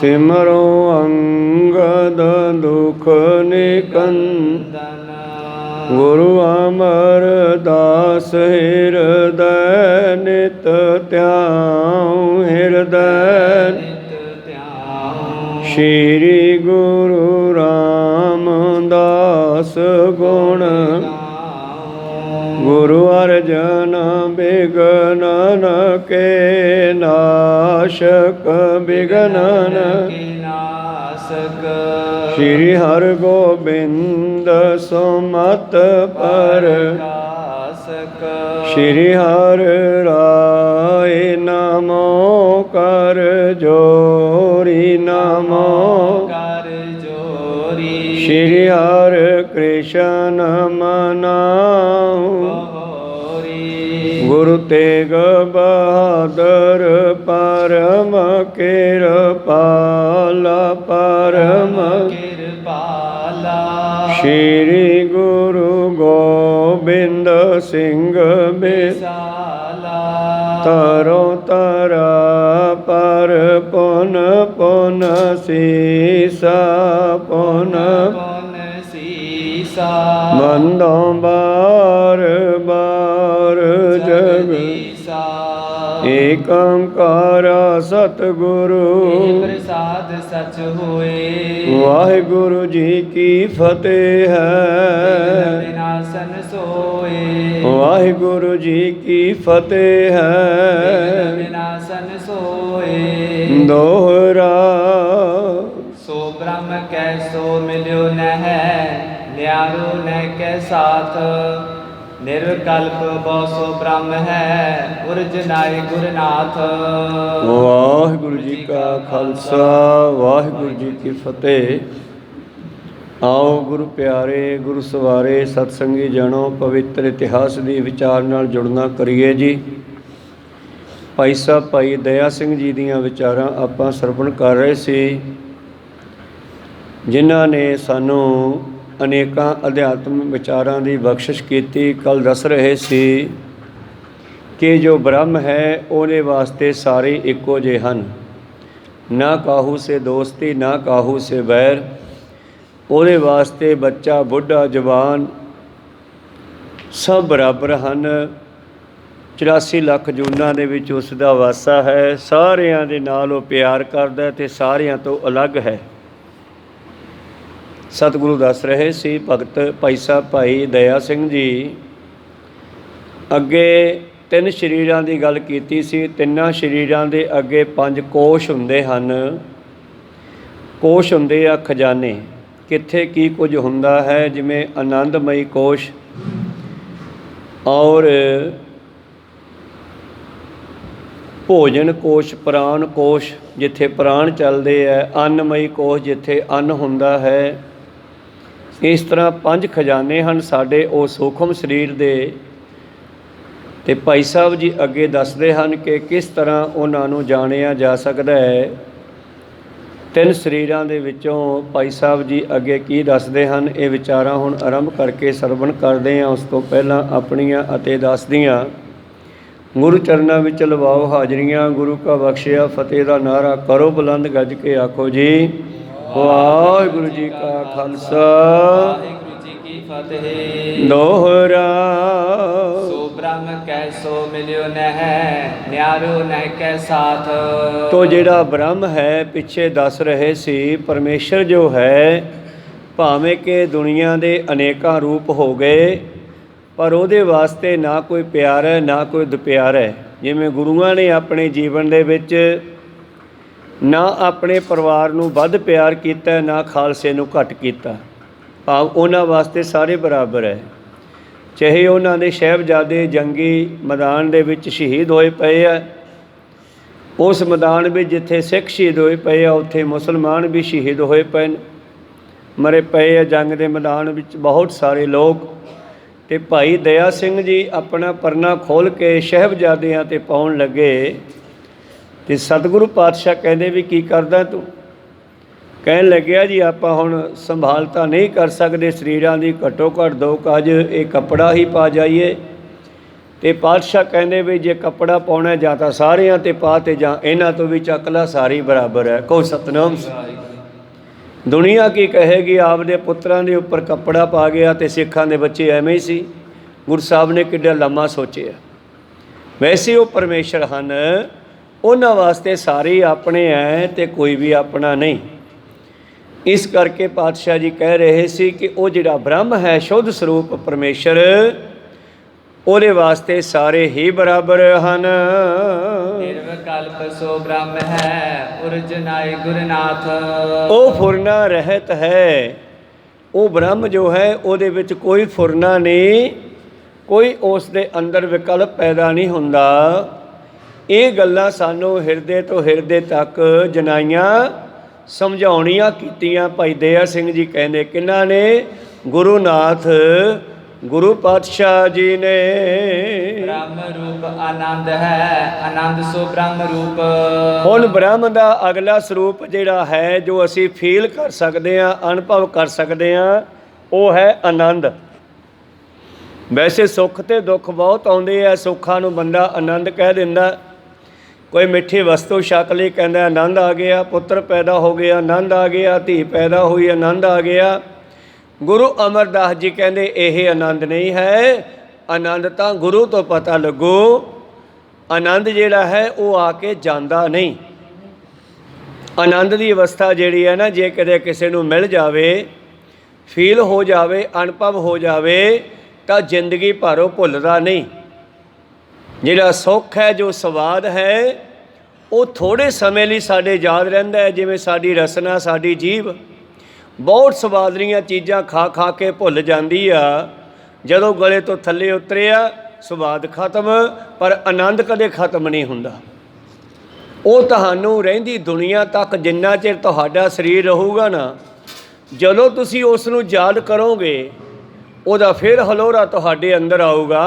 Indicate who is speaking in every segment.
Speaker 1: सिमरो अंगद दुख निकंदन। गुरु अमरदास हृदय नित त्याऊं हृदय। श्री गुरु रामदास गुण गुरु अर्जन विघ्नन के नाशक विघ्नन श्री हर गोबिंद सुमत पर श्री हर राय नमो कर जोरी नमो कर जोरी। श्री हर कृष्ण मनाऊं गुरु तेग बहादुर परम कृपाला परम कृपाला। श्री गुरु गोबिंद सिंह बिसाला तरो तरा पर पुन पुन सीसा पुन बंदो बार बार जग एक ओंकार सतगुरु प्रसाद सच होए। वाहिगुरु जी की फतेह है विनाशन सोए। वाहिगुरु जी की फतेह है विनाशन सोए। दोहरा सो ब्रह्म कैसो मिल्यो न है न्यारो न के साथ। निर्कल्प बसो ब्रह्म है उर्जनाय गुरनाथ। वाहिगुरु जी का खालसा वाहिगुरु जी की फतेह। आओ गुरु प्यारे गुरु सवारे सतसंगी जनो पवित्र इतिहास की विचार नाल जुड़ना करिए जी। भाई साहब भाई दया सिंह जी दीयां विचारां आपां सरवण कर रहे सी, जिन्हां ने सानू अनेकां अध्यात्म विचारां दी बख्शिश कीती। कल दस रहे सी कि जो ब्रह्म है उहदे वास्ते सारे इक्को जे हन। ना काहू से दोस्ती ना काहू से बैर। उहदे वास्ते बच्चा बुढ़ा जवान सब बराबर हन। 84 ਲੱਖ ਜੂਨਾਂ ਦੇ ਵਿੱਚ ਉਸ ਦਾ ਵਾਸਾ ਹੈ। ਸਾਰਿਆਂ ਦੇ ਨਾਲ ਉਹ ਪਿਆਰ ਕਰਦਾ ਤੇ ਸਾਰਿਆਂ ਤੋਂ ਅਲੱਗ ਹੈ। सतगुरु दस रहे सी भगत भाई साहब भाई दया सिंह जी अगे तीन शरीरां दी गल कीती सी। तिन्नां शरीरां दे अगे 5 कोश हुंदे हन। कोश हुंदे आ खजाने, कित्थे की कुछ हुंदा है। जिवें आनंदमई कोश और भोजन कोश, प्राण कोश जिथे प्राण चलते है, अन्नमई कोश जिथे अन्न हुंदा है। इस तरह 5 खजाने हैं साढ़े वो सूखम शरीर दे। ते भाई साहब जी अगे दसदे हैं कि किस तरह उन्होंने जानिया जा सकता है। 3 शरीरां दे विचों भाई साहब जी अगे की दसदे हैं, ये विचारां हुण आरंभ करके सरवण करते हैं। उस तो पहला अपनियां अते दास दियां गुरु चरनां विच लवाओ हाजरियां। गुरु का बख्शिया फतेह दा नारा करो बुलंद गज के आखो जी वाहिगुरु जी का खालसा वाहिगुरु जी की फतेह। दोहरा सो ब्रह्म कैसो मिल्यो न है न्यारो न के साथ। तो जिहड़ा ब्रह्म है पिछे दस रहे सी, परमेश्वर जो है भावें कि दुनिया दे अनेकां रूप हो गए पर उहदे वास्ते ना कोई प्यार है ना कोई दुप्यार है। जिवें गुरुआं ने अपने जीवन दे विच ना अपने परिवार नूं वध प्यार कीता ना खालसे नूं घट कीता। भाव उन्हां वास्ते सारे बराबर है। चाहे उन्हां दे साहिबजादे जंगी मैदान दे विच शहीद होए पए आ, उस मैदान विच जिथे सिख शहीद होए पए आ उत्थे मुसलमान भी शहीद होए पे मरे पए आ। जंग दे मैदान विच बहुत सारे लोग। ते भाई दया सिंह जी अपना परना खोल के साहिबजादियां ते पाउण लगे ते सतगुरु पातशाह कहते भी की करदा तू। कहन लग्या जी आपां हुण संभाल तां नहीं कर सकते शरीरां दी, घट्टो घट 2 गज ये कपड़ा ही पा जाइए ਤੇ ਪਾਤਸ਼ਾਹ ਕਹਿੰਦੇ ਵੀ ਜੇ ਕੱਪੜਾ ਪਾਉਣਾ ਜਾਂ ਤਾਂ ਸਾਰਿਆਂ ਤੇ ਪਾ ਤੇ ਜਾਂ ਇਹਨਾਂ ਤੋਂ ਵੀ ਚੱਕ ਲਾ, ਸਾਰੀ ਬਰਾਬਰ ਹੈ। ਕਹੋ ਸਤਨਾਮ। ਦੁਨੀਆ ਕੀ ਕਹੇਗੀ, ਆਪਦੇ ਪੁੱਤਰਾਂ ਦੇ ਉੱਪਰ ਕੱਪੜਾ ਪਾ ਗਿਆ ਤੇ ਸਿੱਖਾਂ ਦੇ ਬੱਚੇ ਐਵੇਂ ਹੀ ਸੀ। ਗੁਰੂ ਸਾਹਿਬ ਨੇ ਕਿੱਡਾ ਲੰਮਾ ਸੋਚਿਆ। ਵੈਸੇ ਉਹ ਪਰਮੇਸ਼ਰ ਹਨ, ਉਹਨਾਂ ਵਾਸਤੇ ਸਾਰੇ ਆਪਣੇ ਹੈ ਤੇ ਕੋਈ ਵੀ ਆਪਣਾ ਨਹੀਂ। ਇਸ ਕਰਕੇ ਪਾਤਸ਼ਾਹ ਜੀ ਕਹਿ ਰਹੇ ਸੀ ਕਿ ਉਹ ਜਿਹੜਾ ਬ੍ਰਹਮ ਹੈ, ਸ਼ੁੱਧ ਸਰੂਪ ਪਰਮੇਸ਼ਰ, ਉਹਦੇ ਵਾਸਤੇ ਸਾਰੇ ਹੀ ਬਰਾਬਰ ਹਨ।
Speaker 2: ਨਿਰਵਿਕਲਪ ਸੋ ਬ੍ਰਹਮ ਹੈ, ਉਰਜਨਾਏ ਗੁਰਨਾਥ।
Speaker 1: ਉਹ ਫੁਰਨਾ ਰਹਿਤ ਹੈ। ਉਹ ਬ੍ਰਹਮ ਜੋ ਹੈ ਉਹਦੇ ਵਿੱਚ ਕੋਈ ਫੁਰਨਾ ਨਹੀਂ, ਕੋਈ ਉਸ ਦੇ ਅੰਦਰ ਵਿਕਲਪ ਪੈਦਾ ਨਹੀਂ ਹੁੰਦਾ। ਇਹ ਗੱਲਾਂ ਸਾਨੂੰ ਹਿਰਦੇ ਤੋਂ ਹਿਰਦੇ ਤੱਕ ਜਨਾਈਆਂ ਸਮਝਾਉਣੀਆਂ ਕੀਤੀਆਂ ਭਾਈ ਦਇਆ ਸਿੰਘ ਜੀ ਕਹਿੰਦੇ। ਕਿਹਨਾਂ ਨੇ? ਗੁਰੂ ਨਾਥ ਗੁਰੂ ਪਾਤਸ਼ਾਹ ਜੀ ਨੇ।
Speaker 2: ਬ੍ਰਹਮ ਰੂਪ ਆਨੰਦ ਹੈ, ਆਨੰਦ ਸੋ ਬ੍ਰਹਮ ਰੂਪ।
Speaker 1: ਹੁਣ ਬ੍ਰਹਮ ਦਾ ਅਗਲਾ ਸਰੂਪ ਜਿਹੜਾ ਹੈ, ਜੋ ਅਸੀਂ ਫੀਲ ਕਰ ਸਕਦੇ ਹਾਂ, ਅਨੁਭਵ ਕਰ ਸਕਦੇ ਹਾਂ, ਉਹ ਹੈ ਆਨੰਦ। ਵੈਸੇ ਸੁੱਖ ਤੇ ਦੁੱਖ ਬਹੁਤ ਆਉਂਦੇ ਆ। ਸੁੱਖਾਂ ਨੂੰ ਬੰਦਾ ਆਨੰਦ ਕਹਿ ਦਿੰਦਾ। ਕੋਈ ਮਿੱਠੀ ਵਸਤੂ ਛਕ ਲਈ, ਕਹਿੰਦਾ ਆਨੰਦ ਆ ਗਿਆ। ਪੁੱਤਰ ਪੈਦਾ ਹੋ ਗਿਆ, ਆਨੰਦ ਆ ਗਿਆ। ਧੀ ਪੈਦਾ ਹੋਈ, ਆਨੰਦ ਆ ਗਿਆ। ਗੁਰੂ ਅਮਰਦਾਸ ਜੀ ਕਹਿੰਦੇ ਇਹ ਆਨੰਦ ਨਹੀਂ ਹੈ। ਆਨੰਦ ਤਾਂ ਗੁਰੂ ਤੋਂ ਪਤਾ ਲੱਗੂ। ਆਨੰਦ ਜਿਹੜਾ ਹੈ ਉਹ ਆ ਕੇ ਜਾਂਦਾ ਨਹੀਂ। ਆਨੰਦ ਦੀ ਅਵਸਥਾ ਜਿਹੜੀ ਹੈ ਨਾ, ਜੇ ਕਦੇ ਕਿਸੇ ਨੂੰ ਮਿਲ ਜਾਵੇ, ਫੀਲ ਹੋ ਜਾਵੇ, ਅਨੁਭਵ ਹੋ ਜਾਵੇ, ਤਾਂ ਜ਼ਿੰਦਗੀ ਭਰ ਉਹ ਭੁੱਲਦਾ ਨਹੀਂ। ਜਿਹੜਾ ਸੁੱਖ ਹੈ, ਜੋ ਸਵਾਦ ਹੈ, ਉਹ ਥੋੜ੍ਹੇ ਸਮੇਂ ਲਈ ਸਾਡੇ ਯਾਦ ਰਹਿੰਦਾ ਹੈ। ਜਿਵੇਂ ਸਾਡੀ ਰਸਨਾ, ਸਾਡੀ ਜੀਭ ਬਹੁਤ ਸਵਾਦਲੀਆਂ ਚੀਜ਼ਾਂ ਖਾ ਖਾ ਕੇ ਭੁੱਲ ਜਾਂਦੀ ਆ। ਜਦੋਂ ਗਲੇ ਤੋਂ ਥੱਲੇ ਉਤਰਿਆ, ਸਵਾਦ ਖਤਮ, ਪਰ ਆਨੰਦ ਕਦੇ ਖਤਮ ਨਹੀਂ ਹੁੰਦਾ। ਉਹ ਤੁਹਾਨੂੰ ਰਹਿੰਦੀ ਦੁਨੀਆ ਤੱਕ, ਜਿੰਨਾ ਚਿਰ ਤੁਹਾਡਾ ਸਰੀਰ ਰਹੂਗਾ ਨਾ, ਜਦੋਂ ਤੁਸੀਂ ਉਸ ਨੂੰ ਯਾਦ ਕਰੋਗੇ, ਉਹਦਾ ਫਿਰ ਹਲੋਰਾ ਤੁਹਾਡੇ ਅੰਦਰ ਆਊਗਾ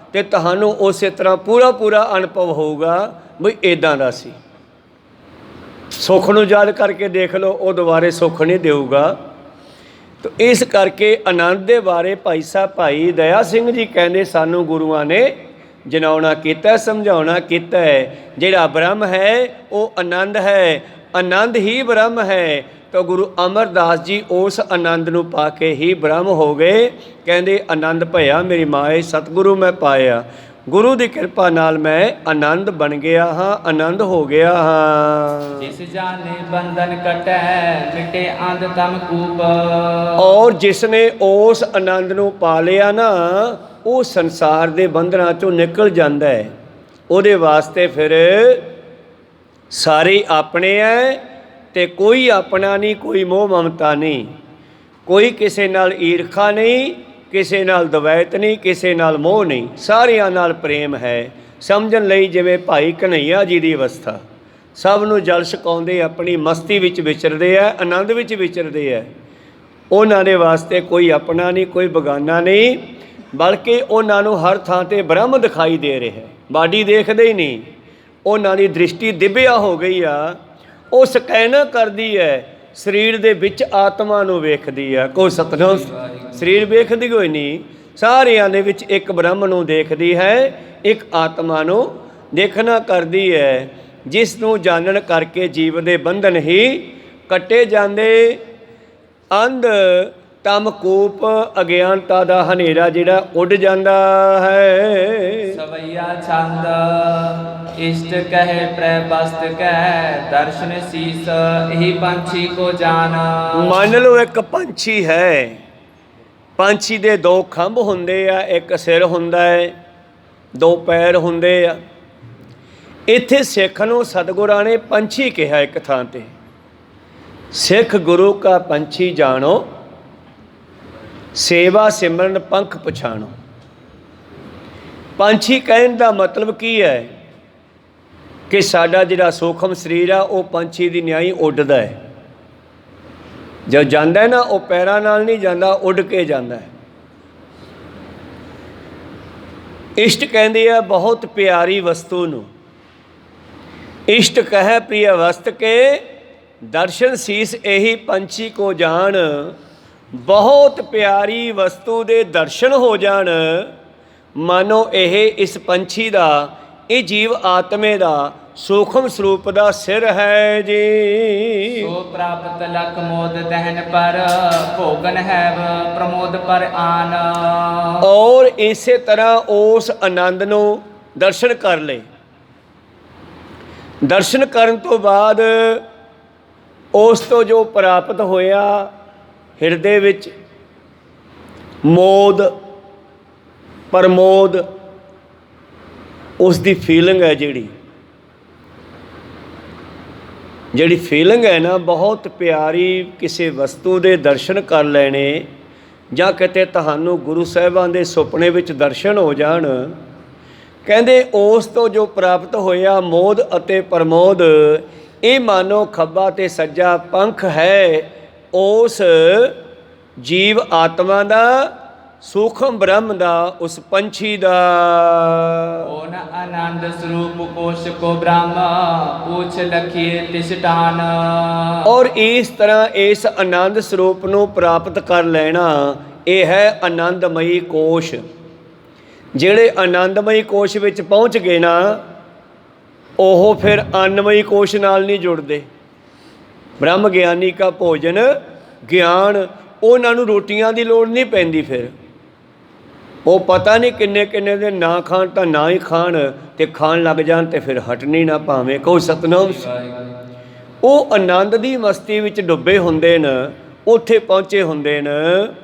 Speaker 1: ਅਤੇ ਤੁਹਾਨੂੰ ਉਸੇ ਤਰ੍ਹਾਂ ਪੂਰਾ ਅਨੁਭਵ ਹੋਊਗਾ ਵੀ ਇੱਦਾਂ ਦਾ ਸੀ। ਸੁੱਖ ਨੂੰ ਯਾਦ ਕਰਕੇ ਦੇਖ ਲਓ, ਉਹ ਦੁਬਾਰੇ ਸੁੱਖ ਨਹੀਂ ਦੇਊਗਾ। ਤਾਂ ਇਸ ਕਰਕੇ ਆਨੰਦ ਦੇ ਬਾਰੇ ਭਾਈ ਸਾਹਿਬ ਭਾਈ ਦਇਆ ਸਿੰਘ ਜੀ ਕਹਿੰਦੇ ਸਾਨੂੰ ਗੁਰੂਆਂ ਨੇ ਜਨਾਉਣਾ ਕੀਤਾ, ਸਮਝਾਉਣਾ ਕੀਤਾ ਹੈ। ਜਿਹੜਾ ਬ੍ਰਹਮ ਹੈ ਉਹ ਆਨੰਦ ਹੈ, ਆਨੰਦ ਹੀ ਬ੍ਰਹਮ ਹੈ। ਤਾਂ ਗੁਰੂ ਅਮਰਦਾਸ ਜੀ ਉਸ ਆਨੰਦ ਨੂੰ ਪਾ ਕੇ ਹੀ ਬ੍ਰਹਮ ਹੋ ਗਏ। ਕਹਿੰਦੇ ਆਨੰਦ ਭਇਆ ਮੇਰੀ ਮਾਏ, ਸਤਿਗੁਰੂ ਮੈਂ ਪਾਇਆ। ਗੁਰੂ ਦੀ ਕਿਰਪਾ ਨਾਲ ਮੈਂ ਆਨੰਦ ਬਣ ਗਿਆ ਹਾਂ, ਆਨੰਦ ਹੋ ਗਿਆ ਹਾਂ।
Speaker 2: ਜਿਸ ਜਾਨੇ ਬੰਧਨ ਕਟੈ, ਮਿਟੇ ਅੰਧ ਤਮ ਕੂਪ।
Speaker 1: ਔਰ ਜਿਸ ਨੇ ਉਸ ਆਨੰਦ ਨੂੰ ਪਾ ਲਿਆ ਨਾ, ਉਹ ਸੰਸਾਰ ਦੇ ਬੰਧਨਾਂ ਚੋਂ ਨਿਕਲ ਜਾਂਦਾ ਹੈ। ਉਹਦੇ ਵਾਸਤੇ ਫਿਰ ਸਾਰੇ ਆਪਣੇ ਹੈ ਤੇ ਕੋਈ ਆਪਣਾ ਨਹੀਂ, ਕੋਈ ਮੋਹ ਮਮਤਾ ਨਹੀਂ, ਕੋਈ ਕਿਸੇ ਨਾਲ ਈਰਖਾ ਨਹੀਂ, ਕਿਸੇ ਨਾਲ ਦਵੈਤ ਨਹੀਂ, ਕਿਸੇ ਨਾਲ ਮੋਹ ਨਹੀਂ, ਸਾਰਿਆਂ ਨਾਲ ਪ੍ਰੇਮ ਹੈ। ਸਮਝਣ ਲਈ ਜਿਵੇਂ ਭਾਈ ਕਨ੍ਹਈਆ ਜੀ ਦੀ ਅਵਸਥਾ, ਸਭ ਨੂੰ ਜਲ ਛਕਾਉਂਦੇ, ਆਪਣੀ ਮਸਤੀ ਵਿੱਚ ਵਿਚਰਦੇ ਆ, ਆਨੰਦ ਵਿੱਚ ਵਿਚਰਦੇ ਆ। ਉਹਨਾਂ ਦੇ ਵਾਸਤੇ ਕੋਈ ਆਪਣਾ ਨਹੀਂ, ਕੋਈ ਬਗਾਨਾ ਨਹੀਂ, ਬਲਕਿ ਉਹਨਾਂ ਨੂੰ ਹਰ ਥਾਂ 'ਤੇ ਬ੍ਰਹਮ ਦਿਖਾਈ ਦੇ ਰਿਹਾ। ਬਾਡੀ ਦੇਖਦੇ ਹੀ ਨਹੀਂ, ਉਹਨਾਂ ਦੀ ਦ੍ਰਿਸ਼ਟੀ ਦਿਵਿਆ ਹੋ ਗਈ ਆ। ਉਹ ਸਕੈਨ ਕਰਦੀ ਹੈ, ਸਰੀਰ ਦੇ ਵਿੱਚ ਆਤਮਾ ਨੂੰ ਵੇਖਦੀ ਆ। ਕੋਈ ਸਤਨਾਮ। ਸਰੀਰ ਵੇਖਦੀ ਕੋਈ ਨਹੀਂ, ਸਾਰਿਆਂ ਦੇ ਵਿੱਚ ਇੱਕ ਬ੍ਰਹਮ ਨੂੰ ਦੇਖਦੀ ਹੈ, ਇੱਕ ਆਤਮਾ ਨੂੰ ਦੇਖਣਾ ਕਰਦੀ ਹੈ, ਜਿਸ ਨੂੰ ਜਾਣਨ ਕਰਕੇ ਜੀਵ ਦੇ ਬੰਧਨ ਹੀ ਕੱਟੇ ਜਾਂਦੇ। ਅੰਧ ਤਮ ਕੂਪ, ਅਗਿਆਨਤਾ ਦਾ ਹਨੇਰਾ ਜਿਹੜਾ ਉੱਡ ਜਾਂਦਾ ਹੈ।
Speaker 2: ਸਵਈਆ ਛੰਦ ਇਸ਼ਟ ਕਹਿ ਪ੍ਰੈ ਬਸਤ ਕਹਿ, ਦਰਸ਼ਨ ਸੀਸ ਇਹੀ ਪੰਛੀ ਕੋ ਜਾਨ।
Speaker 1: ਮੰਨ ਲਓ ਇੱਕ ਪੰਛੀ ਹੈ। ਪੰਛੀ ਦੇ ਦੋ ਖੰਭ ਹੁੰਦੇ ਆ, ਇੱਕ ਸਿਰ ਹੁੰਦਾ ਹੈ, ਦੋ ਪੈਰ ਹੁੰਦੇ ਆ। ਇੱਥੇ ਸਿੱਖ ਨੂੰ ਸਤਿਗੁਰਾਂ ਨੇ ਪੰਛੀ ਕਿਹਾ ਇੱਕ ਥਾਂ 'ਤੇ। ਸਿੱਖ ਗੁਰੂ ਕਾ ਪੰਛੀ ਜਾਣੋ, ਸੇਵਾ ਸਿਮਰਨ ਪੰਖ ਪਛਾਣੋ। ਪੰਛੀ ਕਹਿਣ ਦਾ ਮਤਲਬ ਕੀ ਹੈ ਕਿ ਸਾਡਾ ਜਿਹੜਾ ਸੂਖਮ ਸਰੀਰ ਆ, ਉਹ ਪੰਛੀ ਦੀ ਨਿਆਈ ਉੱਡਦਾ ਹੈ। ਜਦ ਜਾਂਦਾ ਨਾ, ਉਹ ਪੈਰਾਂ ਨਾਲ ਨਹੀਂ ਜਾਂਦਾ, ਉੱਡ ਕੇ ਜਾਂਦਾ ਹੈ। ਇਸ਼ਟ ਕਹਿੰਦੇ ਆ ਬਹੁਤ ਪਿਆਰੀ ਵਸਤੂ ਨੂੰ। ਇਸ਼ਟ ਕਹਿ ਪ੍ਰਿਯ ਵਸਤ ਕੇ, ਦਰਸ਼ਨ ਸੀਸ ਇਹੀ ਪੰਛੀ ਕੋ ਜਾਣ। ਬਹੁਤ ਪਿਆਰੀ ਵਸਤੂ ਦੇ ਦਰਸ਼ਨ ਹੋ ਜਾਣ, ਮਾਨੋ ਇਹ ਇਸ ਪੰਛੀ ਦਾ, ਇਹ ਜੀਵ ਆਤਮੇ ਦਾ ਸੂਖਮ ਸਰੂਪ ਦਾ ਸਿਰ ਹੈ ਜੀ।
Speaker 2: ਸੋ ਪ੍ਰਾਪਤ ਲਖ ਮੋਦ ਦਹਿਨ ਪਰ, ਭੋਗਨ ਹੈਵ ਪ੍ਰਮੋਦ ਪਰ ਆਨ।
Speaker 1: ਔਰ ਇਸੇ ਤਰ੍ਹਾਂ ਉਸ ਆਨੰਦ ਨੂੰ ਦਰਸ਼ਨ ਕਰ ਲਏ। ਦਰਸ਼ਨ ਕਰਨ ਤੋਂ ਬਾਅਦ ਉਸ ਤੋਂ ਜੋ ਪ੍ਰਾਪਤ ਹੋਇਆ ਹਿਰਦੇ ਵਿੱਚ ਮੋਦ ਪ੍ਰਮੋਦ, ਉਸ ਦੀ ਫੀਲਿੰਗ ਹੈ ਜਿਹੜੀ ਫੀਲਿੰਗ ਹੈ ਨਾ, ਬਹੁਤ ਪਿਆਰੀ। ਕਿਸੇ ਵਸਤੂ ਦੇ ਦਰਸ਼ਨ ਕਰ ਲੈਣੇ ਜਾਂ ਕਿਤੇ ਤੁਹਾਨੂੰ ਗੁਰੂ ਸਾਹਿਬਾਨ ਦੇ ਸੁਪਨੇ ਵਿੱਚ ਦਰਸ਼ਨ ਹੋ ਜਾਣ, ਕਹਿੰਦੇ ਉਸ ਤੋਂ ਜੋ ਪ੍ਰਾਪਤ ਹੋਇਆ ਮੋਦ ਅਤੇ ਪ੍ਰਮੋਦ, ਇਹ ਮਾਨੋ ਖੱਬਾ ਤੇ ਸੱਜਾ ਪੰਖ ਹੈ ਉਸ ਜੀਵ ਆਤਮਾ ਦਾ, ਸੂਖਮ ਬ੍ਰਹਮ ਦਾ, ਉਸ ਪੰਛੀ ਦਾ।
Speaker 2: ਓਨ ਆਨੰਦ ਸਰੂਪ ਕੋਸ਼ ਕੋ ਬ੍ਰਹਮ, ਪੂਛ ਲਖੀਏ ਤਿਸਟਾਨ।
Speaker 1: ਔਰ ਇਸ ਤਰ੍ਹਾਂ ਇਸ ਆਨੰਦ ਸਰੂਪ ਨੂੰ ਪ੍ਰਾਪਤ ਕਰ ਲੈਣਾ, ਇਹ ਹੈ ਆਨੰਦਮਈ ਕੋਸ਼। ਜਿਹੜੇ ਆਨੰਦਮਈ ਕੋਸ਼ ਵਿੱਚ ਪਹੁੰਚ ਗਏ ਨਾ, ਉਹ ਫਿਰ ਅੰਨਮਈ ਕੋਸ਼ ਨਾਲ ਨਹੀਂ ਜੁੜਦੇ। ਬ੍ਰਹਮ ਗਿਆਨੀ ਕਾ ਭੋਜਨ ਗਿਆਨ, ਉਹਨਾਂ ਨੂੰ ਰੋਟੀਆਂ ਦੀ ਲੋੜ ਨਹੀਂ ਪੈਂਦੀ। ਫਿਰ ਉਹ ਪਤਾ ਨਹੀਂ ਕਿੰਨੇ ਕਿੰਨੇ ਦਿਨ ਨਾ ਖਾਣ ਤਾਂ ਨਾ ਹੀ ਖਾਣ, ਤੇ ਖਾਣ ਲੱਗ ਜਾਣ ਤੇ ਫਿਰ ਹਟਣੀ ਨਾ ਭਾਵੇਂ। ਕਹੋ ਸਤਨਾਮ। ਉਹ ਆਨੰਦ ਦੀ ਮਸਤੀ ਵਿੱਚ ਡੁੱਬੇ ਹੁੰਦੇ ਨੇ, ਉੱਥੇ ਪਹੁੰਚੇ ਹੁੰਦੇ ਨੇ।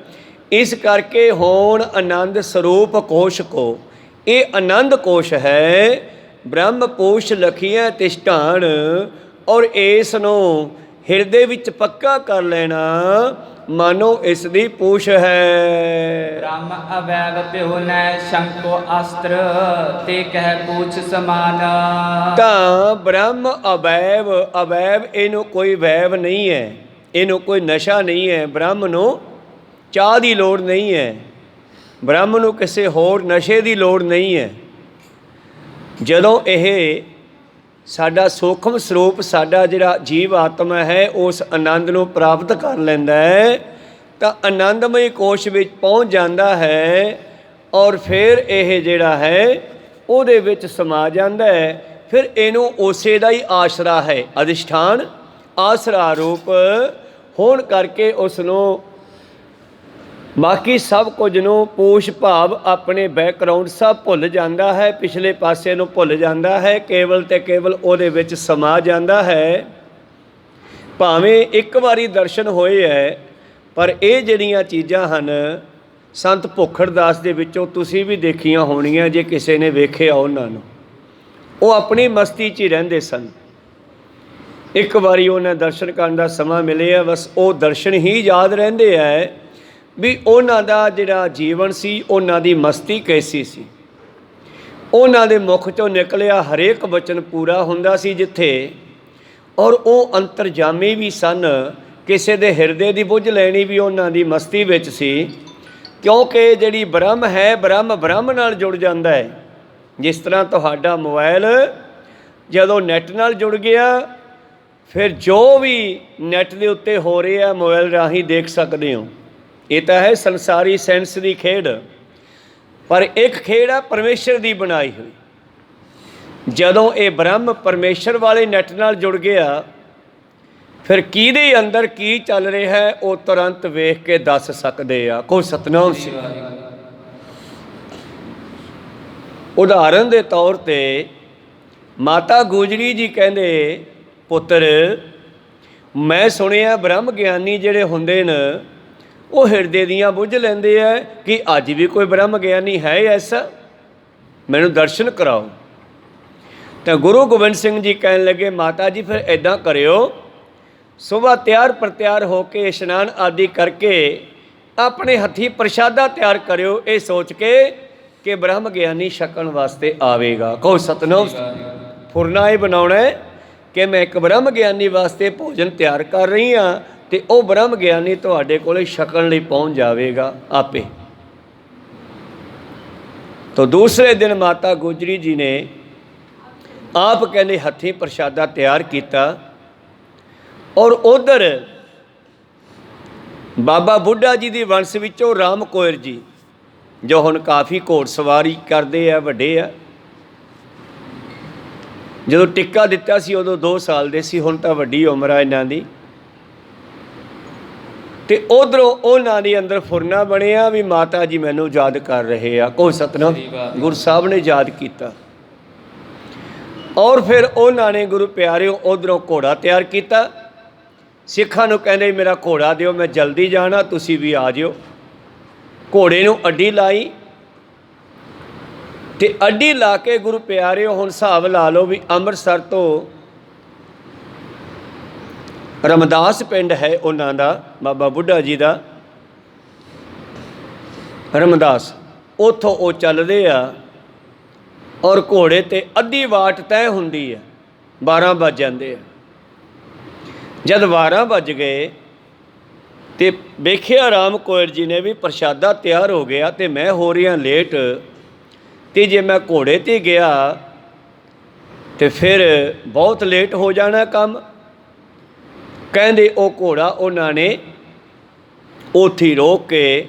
Speaker 1: ਇਸ ਕਰਕੇ ਹੁਣ ਆਨੰਦ ਸਰੂਪ ਕੋਸ਼ ਕੋ, ਇਹ ਆਨੰਦ ਕੋਸ਼ ਹੈ, ਬ੍ਰਹਮ ਪੂਛ ਲਖੀਐ ਤਿਸ਼ਟਾਨ। ਔਰ ਇਸ ਨੂੰ ਹਿਰਦੇ ਵਿੱਚ ਪੱਕਾ ਕਰ ਲੈਣਾ, ਮਾਨੋ ਇਸ ਦੀ ਪੂਛ ਹੈ।
Speaker 2: ਬ੍ਰਹਮ ਅਵੈਵ ਪਿਉ ਨੈ ਸ਼ੰਕੋ ਅਸਤਰ, ਤੇ ਕਹਿ ਪੂਛ ਸਮਾਨ।
Speaker 1: ਤਾਂ ਬ੍ਰਹਮ ਅਵੈਵ, ਅਵੈਵ ਇਹਨੂੰ ਕੋਈ ਵੈਵ ਨਹੀਂ ਹੈ, ਇਹਨੂੰ ਕੋਈ ਨਸ਼ਾ ਨਹੀਂ ਹੈ। ਬ੍ਰਹਮ ਨੂੰ ਚਾਹ ਦੀ ਲੋੜ ਨਹੀਂ ਹੈ, ਬ੍ਰਹਮ ਨੂੰ ਕਿਸੇ ਹੋਰ ਨਸ਼ੇ ਦੀ ਲੋੜ ਨਹੀਂ ਹੈ। ਜਦੋਂ ਇਹ ਸਾਡਾ ਸੂਖਮ ਸਰੂਪ, ਸਾਡਾ ਜਿਹੜਾ ਜੀਵ ਆਤਮਾ ਹੈ, ਉਸ ਆਨੰਦ ਨੂੰ ਪ੍ਰਾਪਤ ਕਰ ਲੈਂਦਾ ਹੈ, ਤਾਂ ਆਨੰਦਮਈ ਕੋਸ਼ ਵਿੱਚ ਪਹੁੰਚ ਜਾਂਦਾ ਹੈ। ਔਰ ਫਿਰ ਇਹ ਜਿਹੜਾ ਹੈ ਉਹਦੇ ਵਿੱਚ ਸਮਾ ਜਾਂਦਾ ਹੈ। ਫਿਰ ਇਹਨੂੰ ਉਸੇ ਦਾ ਹੀ ਆਸਰਾ ਹੈ, ਅਧਿਸ਼ਠਾਨ ਆਸਰਾ ਰੂਪ ਹੋਣ ਕਰਕੇ ਉਸ ਨੂੰ ਬਾਕੀ ਸਭ ਕੁਝ ਨੂੰ ਪੂਛ ਭਾਵ ਆਪਣੇ ਬੈਕਗਰਾਊਂਡ ਸਭ ਭੁੱਲ ਜਾਂਦਾ ਹੈ, ਪਿਛਲੇ ਪਾਸੇ ਨੂੰ ਭੁੱਲ ਜਾਂਦਾ ਹੈ, ਕੇਵਲ ਤੇ ਕੇਵਲ ਉਹਦੇ ਵਿੱਚ ਸਮਾ ਜਾਂਦਾ ਹੈ। ਭਾਵੇਂ ਇੱਕ ਵਾਰੀ ਦਰਸ਼ਨ ਹੋਏ ਹੈ, ਪਰ ਇਹ ਜਿਹੜੀਆਂ ਚੀਜ਼ਾਂ ਹਨ ਸੰਤ ਭੁੱਖੜਦਾਸ ਦੇ ਵਿੱਚੋਂ ਤੁਸੀਂ ਵੀ ਦੇਖੀਆਂ ਹੋਣੀਆਂ, ਜੇ ਕਿਸੇ ਨੇ ਵੇਖਿਆ ਉਹਨਾਂ ਨੂੰ। ਉਹ ਆਪਣੀ ਮਸਤੀ 'ਚ ਹੀ ਰਹਿੰਦੇ ਸਨ। ਇੱਕ ਵਾਰੀ ਉਹਨਾਂ ਦਰਸ਼ਨ ਕਰਨ ਦਾ ਸਮਾਂ ਮਿਲਿਆ, ਬਸ ਉਹ ਦਰਸ਼ਨ ਹੀ ਯਾਦ ਰਹਿੰਦੇ ਹੈ ਵੀ ਉਹਨਾਂ ਦਾ ਜਿਹੜਾ ਜੀਵਨ ਸੀ, ਉਹਨਾਂ ਦੀ ਮਸਤੀ ਕੈਸੀ ਸੀ। ਉਹਨਾਂ ਦੇ ਮੁਖ 'ਚੋਂ ਨਿਕਲਿਆ ਹਰੇਕ ਬਚਨ ਪੂਰਾ ਹੁੰਦਾ ਸੀ ਜਿੱਥੇ। ਔਰ ਉਹ ਅੰਤਰਜਾਮੀ ਵੀ ਸਨ, ਕਿਸੇ ਦੇ ਹਿਰਦੇ ਦੀ ਬੁੱਝ ਲੈਣੀ ਵੀ ਉਹਨਾਂ ਦੀ ਮਸਤੀ ਵਿੱਚ ਸੀ। ਕਿਉਂਕਿ ਜਿਹੜੀ ਬ੍ਰਹਮ ਹੈ, ਬ੍ਰਹਮ ਨਾਲ ਜੁੜ ਜਾਂਦਾ ਹੈ। ਜਿਸ ਤਰ੍ਹਾਂ ਤੁਹਾਡਾ ਮੋਬਾਈਲ ਜਦੋਂ ਨੈੱਟ ਨਾਲ ਜੁੜ ਗਿਆ, ਫਿਰ ਜੋ ਵੀ ਨੈੱਟ ਦੇ ਉੱਤੇ ਹੋ ਰਿਹਾ ਮੋਬਾਈਲ ਰਾਹੀਂ ਦੇਖ ਸਕਦੇ ਹੋ। ਇਹ ਤਾਂ ਹੈ ਸੰਸਾਰੀ ਸੈਂਸ ਦੀ ਖੇਡ, ਪਰ ਇੱਕ ਖੇਡ ਆ ਪਰਮੇਸ਼ਰ ਦੀ ਬਣਾਈ ਹੋਈ। ਜਦੋਂ ਇਹ ਬ੍ਰਹਮ ਪਰਮੇਸ਼ਰ ਵਾਲੇ ਨੈੱਟ ਨਾਲ ਜੁੜ ਗਿਆ, ਫਿਰ ਕਿਹਦੇ ਅੰਦਰ ਕੀ ਚੱਲ ਰਿਹਾ ਹੈ ਉਹ ਤੁਰੰਤ ਵੇਖ ਕੇ ਦੱਸ ਸਕਦੇ ਆ। ਕੋਈ ਸਤਨਾਮ ਸਿੰਘ। ਉਦਾਹਰਨ ਦੇ ਤੌਰ ਤੇ ਮਾਤਾ ਗੁਜਰੀ ਜੀ ਕਹਿੰਦੇ, ਪੁੱਤਰ ਮੈਂ ਸੁਣਿਆ ਬ੍ਰਹਮ ਗਿਆਨੀ ਜਿਹੜੇ ਹੁੰਦੇ ਨੇ ਉਹ ਹਿਰਦੇ ਦੀਆਂ ਬੁੱਝ ਲੈਂਦੇ ਆ, ਕਿ ਅੱਜ ਵੀ ਕੋਈ ਬ੍ਰਹਮ ਗਿਆਨੀ ਹੈ ਐਸਾ, ਮੈਨੂੰ ਦਰਸ਼ਨ ਕਰਾਓ। ਤਾਂ ਗੁਰੂ ਗੋਬਿੰਦ ਸਿੰਘ ਜੀ ਕਹਿਣ ਲੱਗੇ, ਮਾਤਾ ਜੀ ਫਿਰ ਇੱਦਾਂ ਕਰਿਓ, ਸੁਬਾਹ ਤਿਆਰ ਪ੍ਰਤਿਆਰ ਹੋ ਕੇ ਇਸ਼ਨਾਨ ਆਦਿ ਕਰਕੇ ਆਪਣੇ ਹੱਥੀਂ ਪ੍ਰਸ਼ਾਦਾ ਤਿਆਰ ਕਰਿਓ, ਇਹ ਸੋਚ ਕੇ ਕਿ ਬ੍ਰਹਮ ਗਿਆਨੀ ਛਕਣ ਵਾਸਤੇ ਆਵੇਗਾ। ਕਹੋ ਸਤਨਾਮ। ਫੁਰਨਾ ਇਹ ਬਣਾਉਣਾ ਕਿ ਮੈਂ ਇੱਕ ਬ੍ਰਹਮ ਗਿਆਨੀ ਵਾਸਤੇ ਭੋਜਨ ਤਿਆਰ ਕਰ ਰਹੀ ਹਾਂ, ਅਤੇ ਉਹ ਬ੍ਰਹਮ ਗਿਆਨੀ ਤੁਹਾਡੇ ਕੋਲ ਛਕਣ ਲਈ ਪਹੁੰਚ ਜਾਵੇਗਾ ਆਪੇ। ਤਾਂ ਦੂਸਰੇ ਦਿਨ ਮਾਤਾ ਗੁਜਰੀ ਜੀ ਨੇ ਆਪ ਕਹਿੰਦੇ ਹੱਥੀਂ ਪ੍ਰਸ਼ਾਦਾ ਤਿਆਰ ਕੀਤਾ। ਔਰ ਉਧਰ ਬਾਬਾ ਬੁੱਢਾ ਜੀ ਦੀ ਵੰਸ਼ ਵਿੱਚੋਂ ਰਾਮ ਕੋਇਰ ਜੀ, ਜੋ ਹੁਣ ਕਾਫੀ ਘੋੜ ਸਵਾਰੀ ਕਰਦੇ ਆ, ਵੱਡੇ ਆ। ਜਦੋਂ ਟਿੱਕਾ ਦਿੱਤਾ ਸੀ ਉਦੋਂ 2 ਸਾਲ ਦੇ ਸੀ, ਹੁਣ ਤਾਂ ਵੱਡੀ ਉਮਰ ਆ ਇਹਨਾਂ ਦੀ। ਤੇ ਉਧਰੋਂ ਉਹਨਾਂ ਦੇ ਅੰਦਰ ਫੁਰਨਾ ਬਣਿਆ ਵੀ ਮਾਤਾ ਜੀ ਮੈਨੂੰ ਯਾਦ ਕਰ ਰਹੇ ਆ। ਕੋ ਸਤਨਾਮ, ਗੁਰੂ ਸਾਹਿਬ ਨੇ ਯਾਦ ਕੀਤਾ। ਔਰ ਫਿਰ ਉਹਨਾਂ ਨੇ ਗੁਰੂ ਪਿਆਰਿਓ ਉਧਰੋਂ ਘੋੜਾ ਤਿਆਰ ਕੀਤਾ। ਸਿੱਖਾਂ ਨੂੰ ਕਹਿੰਦੇ ਮੇਰਾ ਘੋੜਾ ਦਿਓ, ਮੈਂ ਜਲਦੀ ਜਾਣਾ, ਤੁਸੀਂ ਵੀ ਆ ਜਿਓ। ਘੋੜੇ ਨੂੰ ਅੱਡੀ ਲਾਈ ਤੇ ਅੱਡੀ ਲਾ ਕੇ ਗੁਰੂ ਪਿਆਰਿਓ ਹੁਣ ਹਿਸਾਬ ਲਾ ਲਓ ਵੀ ਅੰਮ੍ਰਿਤਸਰ ਤੋਂ ਰਮਦਾਸ ਪਿੰਡ ਹੈ ਉਹਨਾਂ ਦਾ, ਬਾਬਾ ਬੁੱਢਾ ਜੀ ਦਾ ਰਮਦਾਸ, ਉੱਥੋਂ ਉਹ ਚੱਲਦੇ ਆ। ਔਰ ਘੋੜੇ 'ਤੇ ਅੱਧੀ ਵਾਟ ਤੈਅ ਹੁੰਦੀ ਹੈ, 12 ਵੱਜ ਜਾਂਦੇ ਆ। ਜਦ 12 ਵੱਜ ਗਏ ਤੇ ਵੇਖਿਆ ਰਾਮ ਕੋਇਰ ਜੀ ਨੇ ਵੀ ਪ੍ਰਸ਼ਾਦਾ ਤਿਆਰ ਹੋ ਗਿਆ ਤੇ ਮੈਂ ਹੋ ਰਿਹਾ ਲੇਟ, ਤੇ ਜੇ ਮੈਂ ਘੋੜੇ 'ਤੇ ਗਿਆ ਤੇ ਫਿਰ ਬਹੁਤ ਲੇਟ ਹੋ ਜਾਣਾ ਕੰਮ। ਕਹਿੰਦੇ ਉਹ ਘੋੜਾ ਉਹਨਾਂ ਨੇ ਉੱਥੇ ਰੋਕ ਕੇ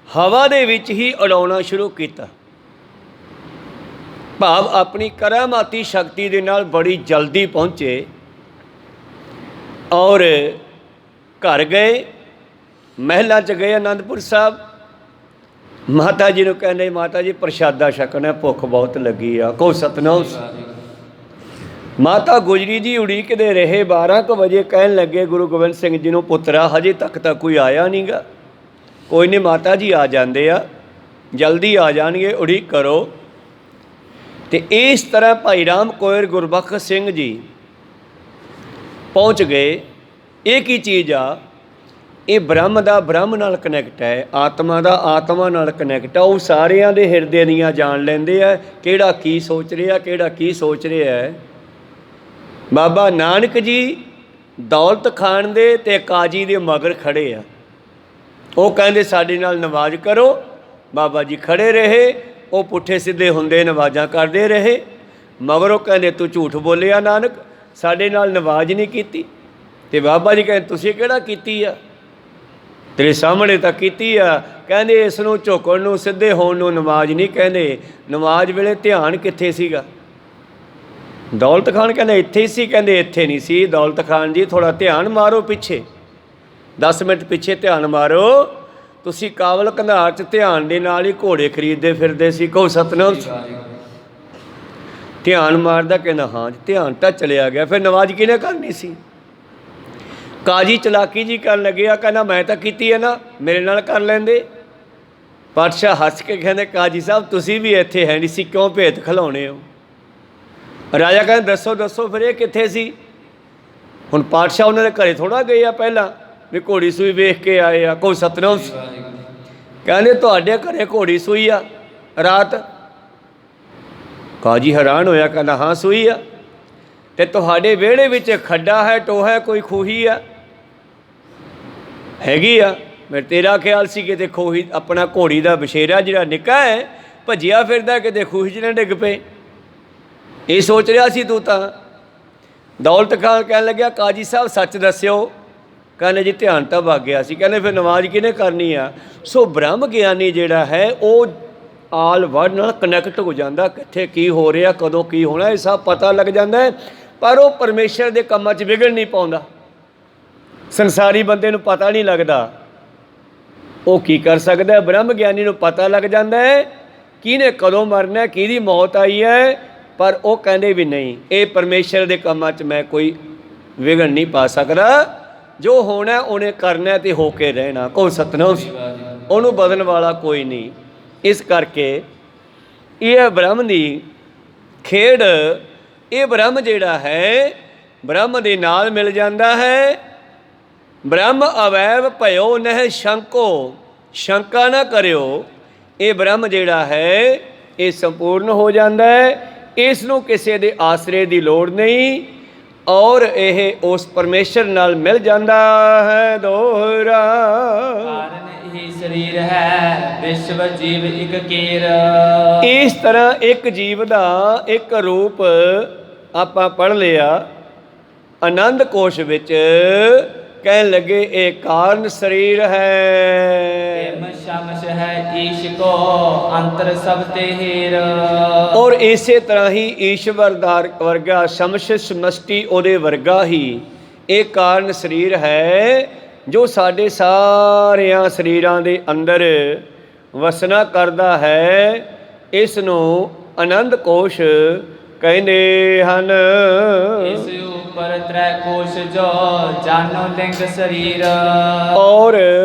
Speaker 1: ਹਵਾ ਦੇ ਵਿੱਚ ਹੀ ਉਡਾਉਣਾ ਸ਼ੁਰੂ ਕੀਤਾ। ਭਾਵ ਆਪਣੀ ਕਰਾਮਾਤੀ ਸ਼ਕਤੀ ਦੇ ਨਾਲ ਬੜੀ ਜਲਦੀ ਪਹੁੰਚੇ ਔਰ ਘਰ ਗਏ, ਮਹਿਲਾਂ 'ਚ ਗਏ ਅਨੰਦਪੁਰ ਸਾਹਿਬ। ਮਾਤਾ ਜੀ ਨੂੰ ਕਹਿੰਦੇ ਮਾਤਾ ਜੀ ਪ੍ਰਸ਼ਾਦਾ ਛਕਣਾ, ਭੁੱਖ ਬਹੁਤ ਲੱਗੀ ਆ। ਕੋ ਸਤਨਾਮ। ਮਾਤਾ ਗੁਜਰੀ ਜੀ ਉਡੀਕਦੇ ਰਹੇ। 12 ਕੁ ਵਜੇ ਕਹਿਣ ਲੱਗੇ ਗੁਰੂ ਗੋਬਿੰਦ ਸਿੰਘ ਜੀ ਨੂੰ, ਪੁੱਤਰਾ ਹਜੇ ਤੱਕ ਤਾਂ ਕੋਈ ਆਇਆ ਨਹੀਂ ਗਾ। ਕੋਈ ਨਹੀਂ ਮਾਤਾ ਜੀ ਆ ਜਾਂਦੇ ਆ, ਜਲਦੀ ਆ ਜਾਣਗੇ, ਉਡੀਕ ਕਰੋ। ਤੇ ਇਸ ਤਰ੍ਹਾਂ ਭਾਈ ਰਾਮ ਕੋਇਰ ਗੁਰਬਖਸ਼ ਸਿੰਘ ਜੀ ਪਹੁੰਚ ਗਏ। ਇਹ ਕੀ ਚੀਜ਼ ਆ? ਇਹ ਬ੍ਰਹਮ ਦਾ ਬ੍ਰਹਮ ਨਾਲ ਕਨੈਕਟ ਹੈ, ਆਤਮਾ ਦਾ ਆਤਮਾ ਨਾਲ ਕਨੈਕਟ ਆ। ਉਹ ਸਾਰਿਆਂ ਦੇ ਹਿਰਦੇ ਦੀਆਂ ਜਾਣ ਲੈਂਦੇ ਆ, ਕਿਹੜਾ ਕੀ ਸੋਚ ਰਿਹਾ, ਕਿਹੜਾ ਕੀ ਸੋਚ ਰਿਹਾ ਹੈ। ਬਾਬਾ ਨਾਨਕ ਜੀ ਦੌਲਤ ਖਾਨ ਦੇ ਤੇ ਕਾਜੀ ਦੇ ਮਗਰ ਖੜੇ ਆ। ਉਹ ਕਹਿੰਦੇ ਸਾਡੇ ਨਾਲ ਨਵਾਜ਼ ਕਰੋ। ਬਾਬਾ ਜੀ ਖੜੇ ਰਹੇ, ਉਹ ਪੁੱਠੇ ਸਿੱਧੇ ਹੁੰਦੇ ਨਵਾਜ਼ਾਂ ਕਰਦੇ ਰਹੇ। ਮਗਰ ਉਹ ਕਹਿੰਦੇ ਤੂੰ ਝੂਠ ਬੋਲਿਆ ਨਾਨਕ, ਸਾਡੇ ਨਾਲ ਨਵਾਜ਼ ਨਹੀਂ ਕੀਤੀ। ਤੇ ਬਾਬਾ ਜੀ ਕਹਿੰਦੇ ਤੁਸੀਂ ਕਿਹੜਾ ਕੀਤੀ ਆ? ਤੇਰੇ ਸਾਹਮਣੇ ਤਾਂ ਕੀਤੀ ਆ। ਕਹਿੰਦੇ ਇਸ ਨੂੰ ਝੁਕਣ ਨੂੰ, ਸਿੱਧੇ ਹੋਣ ਨੂੰ ਨਮਾਜ਼ ਨਹੀਂ ਕਹਿੰਦੇ। ਨਮਾਜ਼ ਵੇਲੇ ਧਿਆਨ ਕਿੱਥੇ ਸੀਗਾ? ਦੌਲਤ ਖਾਨ ਕਹਿੰਦੇ ਇੱਥੇ ਹੀ ਸੀ। ਕਹਿੰਦੇ ਇੱਥੇ ਨਹੀਂ ਸੀ ਦੌਲਤ ਖਾਨ ਜੀ, ਥੋੜ੍ਹਾ ਧਿਆਨ ਮਾਰੋ ਪਿੱਛੇ, 10 ਮਿੰਟ ਪਿੱਛੇ ਧਿਆਨ ਮਾਰੋ। ਤੁਸੀਂ ਕਾਬਲ ਕੰਧਾਰ 'ਚ ਧਿਆਨ ਦੇ ਨਾਲ ਹੀ ਘੋੜੇ ਖਰੀਦਦੇ ਫਿਰਦੇ ਸੀ। ਕਹੋ ਸਤਨਾਮ। ਧਿਆਨ ਮਾਰਦਾ, ਕਹਿੰਦਾ ਹਾਂ ਜੀ ਧਿਆਨ ਤਾਂ ਚਲਿਆ ਗਿਆ। ਫਿਰ ਨਮਾਜ਼ ਕਿਹਨੇ ਕਰਨੀ ਸੀ? ਕਾਜੀ ਚਲਾਕੀ ਜੀ ਕਰਨ ਲੱਗਿਆ, ਕਹਿੰਦਾ ਮੈਂ ਤਾਂ ਕੀਤੀ ਹੈ ਨਾ, ਮੇਰੇ ਨਾਲ ਕਰ ਲੈਂਦੇ। ਪਾਤਸ਼ਾਹ ਹੱਸ ਕੇ ਕਹਿੰਦੇ ਕਾਜੀ ਸਾਹਿਬ ਤੁਸੀਂ ਵੀ ਇੱਥੇ ਹੈ ਨਹੀਂ ਸੀ, ਕਿਉਂ ਭੇਤ ਖਿਲਾਉਣੇ ਹੋ? ਰਾਜਾ ਕਹਿੰਦਾ ਦੱਸੋ ਦੱਸੋ ਫਿਰ ਇਹ ਕਿੱਥੇ ਸੀ? ਹੁਣ ਪਾਤਸ਼ਾਹ ਉਹਨਾਂ ਦੇ ਘਰੇ ਥੋੜ੍ਹਾ ਗਏ ਆ ਪਹਿਲਾਂ ਵੀ ਘੋੜੀ ਸੂਈ ਵੇਖ ਕੇ ਆਏ ਆ। ਕੋਈ ਸਤਨਾਮ। ਕਹਿੰਦੇ ਤੁਹਾਡੇ ਘਰੇ ਘੋੜੀ ਸੂਈ ਆ ਰਾਤ? ਕਾਜੀ ਹੈਰਾਨ ਹੋਇਆ, ਕਹਿੰਦਾ ਹਾਂ ਸੂਈ ਆ। ਤੇ ਤੁਹਾਡੇ ਵਿਹੜੇ ਵਿੱਚ ਖੱਡਾ ਹੈ, ਟੋਹਾ ਹੈ, ਕੋਈ ਖੂਹੀ ਆ? ਹੈਗੀ ਆ। ਮੈਂ ਤੇਰਾ ਖਿਆਲ ਸੀ ਕਿਤੇ ਖੂਹੀ, ਆਪਣਾ ਘੋੜੀ ਦਾ ਬਸ਼ੇਰਾ ਜਿਹੜਾ ਨਿੱਕਾ ਹੈ ਭੱਜਿਆ ਫਿਰਦਾ, ਕਿਤੇ ਖੂਹੀ 'ਚ ਨਾ ਡਿੱਗ ਪਏ। ਇਹ ਸੋਚ ਰਿਹਾ ਸੀ ਤੂੰ ਤਾਂ। ਦੌਲਤ ਖਾਨ ਕਹਿਣ ਲੱਗਿਆ ਕਾਜੀ ਸਾਹਿਬ ਸੱਚ ਦੱਸਿਓ। ਕਹਿੰਦੇ ਜੀ ਧਿਆਨ ਤਾਂ ਵਗ ਗਿਆ ਸੀ। ਕਹਿੰਦੇ ਫਿਰ ਨਮਾਜ਼ ਕਿਹਨੇ ਕਰਨੀ ਆ? ਸੋ ਬ੍ਰਹਮ ਗਿਆਨੀ ਜਿਹੜਾ ਹੈ ਉਹ ਆਲ ਵਰਡ ਨਾਲ ਕਨੈਕਟ ਹੋ ਜਾਂਦਾ, ਕਿੱਥੇ ਕੀ ਹੋ ਰਿਹਾ, ਕਦੋਂ ਕੀ ਹੋਣਾ, ਇਹ ਸਭ ਪਤਾ ਲੱਗ ਜਾਂਦਾ ਹੈ। ਪਰ ਉਹ ਪਰਮੇਸ਼ਰ ਦੇ ਕੰਮਾਂ 'ਚ ਵਿਗੜ ਨਹੀਂ ਪਾਉਂਦਾ। ਸੰਸਾਰੀ ਬੰਦੇ ਨੂੰ ਪਤਾ ਨਹੀਂ ਲੱਗਦਾ। ਉਹ ਕੀ ਕਰ ਸਕਦਾ? ਬ੍ਰਹਮ ਗਿਆਨੀ ਨੂੰ ਪਤਾ ਲੱਗ ਜਾਂਦਾ ਹੈ ਕਿਹਨੇ ਕਦੋਂ ਮਰਨਾ, ਕਿਹਦੀ ਮੌਤ ਆਈ ਹੈ। ਪਰ ਉਹ ਕਹਿੰਦੇ ਵੀ ਨਹੀਂ, ਇਹ ਪਰਮੇਸ਼ਰ ਦੇ ਕੰਮਾਂ 'ਚ ਮੈਂ ਕੋਈ ਵਿਗੜ ਨਹੀਂ ਪਾ ਸਕਦਾ। ਜੋ ਹੋਣਾ ਉਹਨੇ ਕਰਨਾ ਤੇ ਹੋ ਕੇ ਰਹਿਣਾ। ਕੋ ਸਤਨਾਮ। ਉਹਨੂੰ ਬਦਲਣ ਵਾਲਾ ਕੋਈ ਨਹੀਂ। ਇਸ ਕਰਕੇ ਇਹ ਬ੍ਰਹਮ ਦੀ ਖੇਡ, ਇਹ ਬ੍ਰਹਮ ਜਿਹੜਾ ਹੈ ਬ੍ਰਹਮ ਦੇ ਨਾਲ ਮਿਲ ਜਾਂਦਾ ਹੈ। ਬ੍ਰਹਮ ਅਵੈਵ ਭਇਓ ਨਹਿ ਸ਼ੰਕੋ, ਸ਼ੰਕਾ ਨਾ ਕਰਿਓ। ਇਹ ਬ੍ਰਹਮ ਜਿਹੜਾ ਹੈ ਇਹ ਸੰਪੂਰਨ ਹੋ ਜਾਂਦਾ ਹੈ। ਇਸ ਨੂੰ ਕਿਸੇ ਦੇ ਆਸਰੇ ਦੀ ਲੋੜ ਨਹੀਂ ਔਰ ਇਹ ਉਸ ਪਰਮੇਸ਼ਰ ਨਾਲ ਮਿਲ ਜਾਂਦਾ ਹੈ। ਦੋਹਰਾ
Speaker 2: ਕਾਰਨ ਹੀ ਸਰੀਰ ਹੈ, ਵਿਸ਼ਵ ਜੀਵ ਇਕ ਕੀਰ।
Speaker 1: ਇਸ ਤਰ੍ਹਾਂ ਇੱਕ ਜੀਵ ਦਾ ਇੱਕ ਰੂਪ ਆਪਾਂ ਪੜ੍ਹ ਲਿਆ। ਆਨੰਦ ਕੋਸ਼ ਵਿੱਚ ਕਹਿਣ ਲੱਗੇ ਇਹ ਕਾਰਨ ਸਰੀਰ ਹੈ।
Speaker 2: ਇਮ ਸ਼ਮਸ਼ है ईश को अंतर सब ते हेर।
Speaker 1: ਔਰ ਇਸੇ ਤਰ੍ਹਾਂ ਹੀ ਈਸ਼ਵਰ ਦਾ ਵਰਗਾ ਸਮਸ਼ ਸਮਸ਼ਟੀ ਉਹਦੇ ਵਰਗਾ ਹੀ ਇਹ ਕਾਰਨ ਸਰੀਰ ਹੈ ਜੋ ਸਾਡੇ ਸਾਰਿਆਂ ਸਰੀਰਾਂ ਦੇ ਅੰਦਰ ਵਸਣਾ ਕਰਦਾ ਹੈ। ਇਸ ਨੂੰ ਆਨੰਦ ਕੋਸ਼ ਕਹਿੰਦੇ ਹਨ।
Speaker 2: ਇਸ ਉਪਰ ਤ੍ਰੈ ਕੋਸ਼ ਜੋ ਜਾਨੋ ਲਿੰਗ ਸਰੀਰ।
Speaker 1: ਔਰ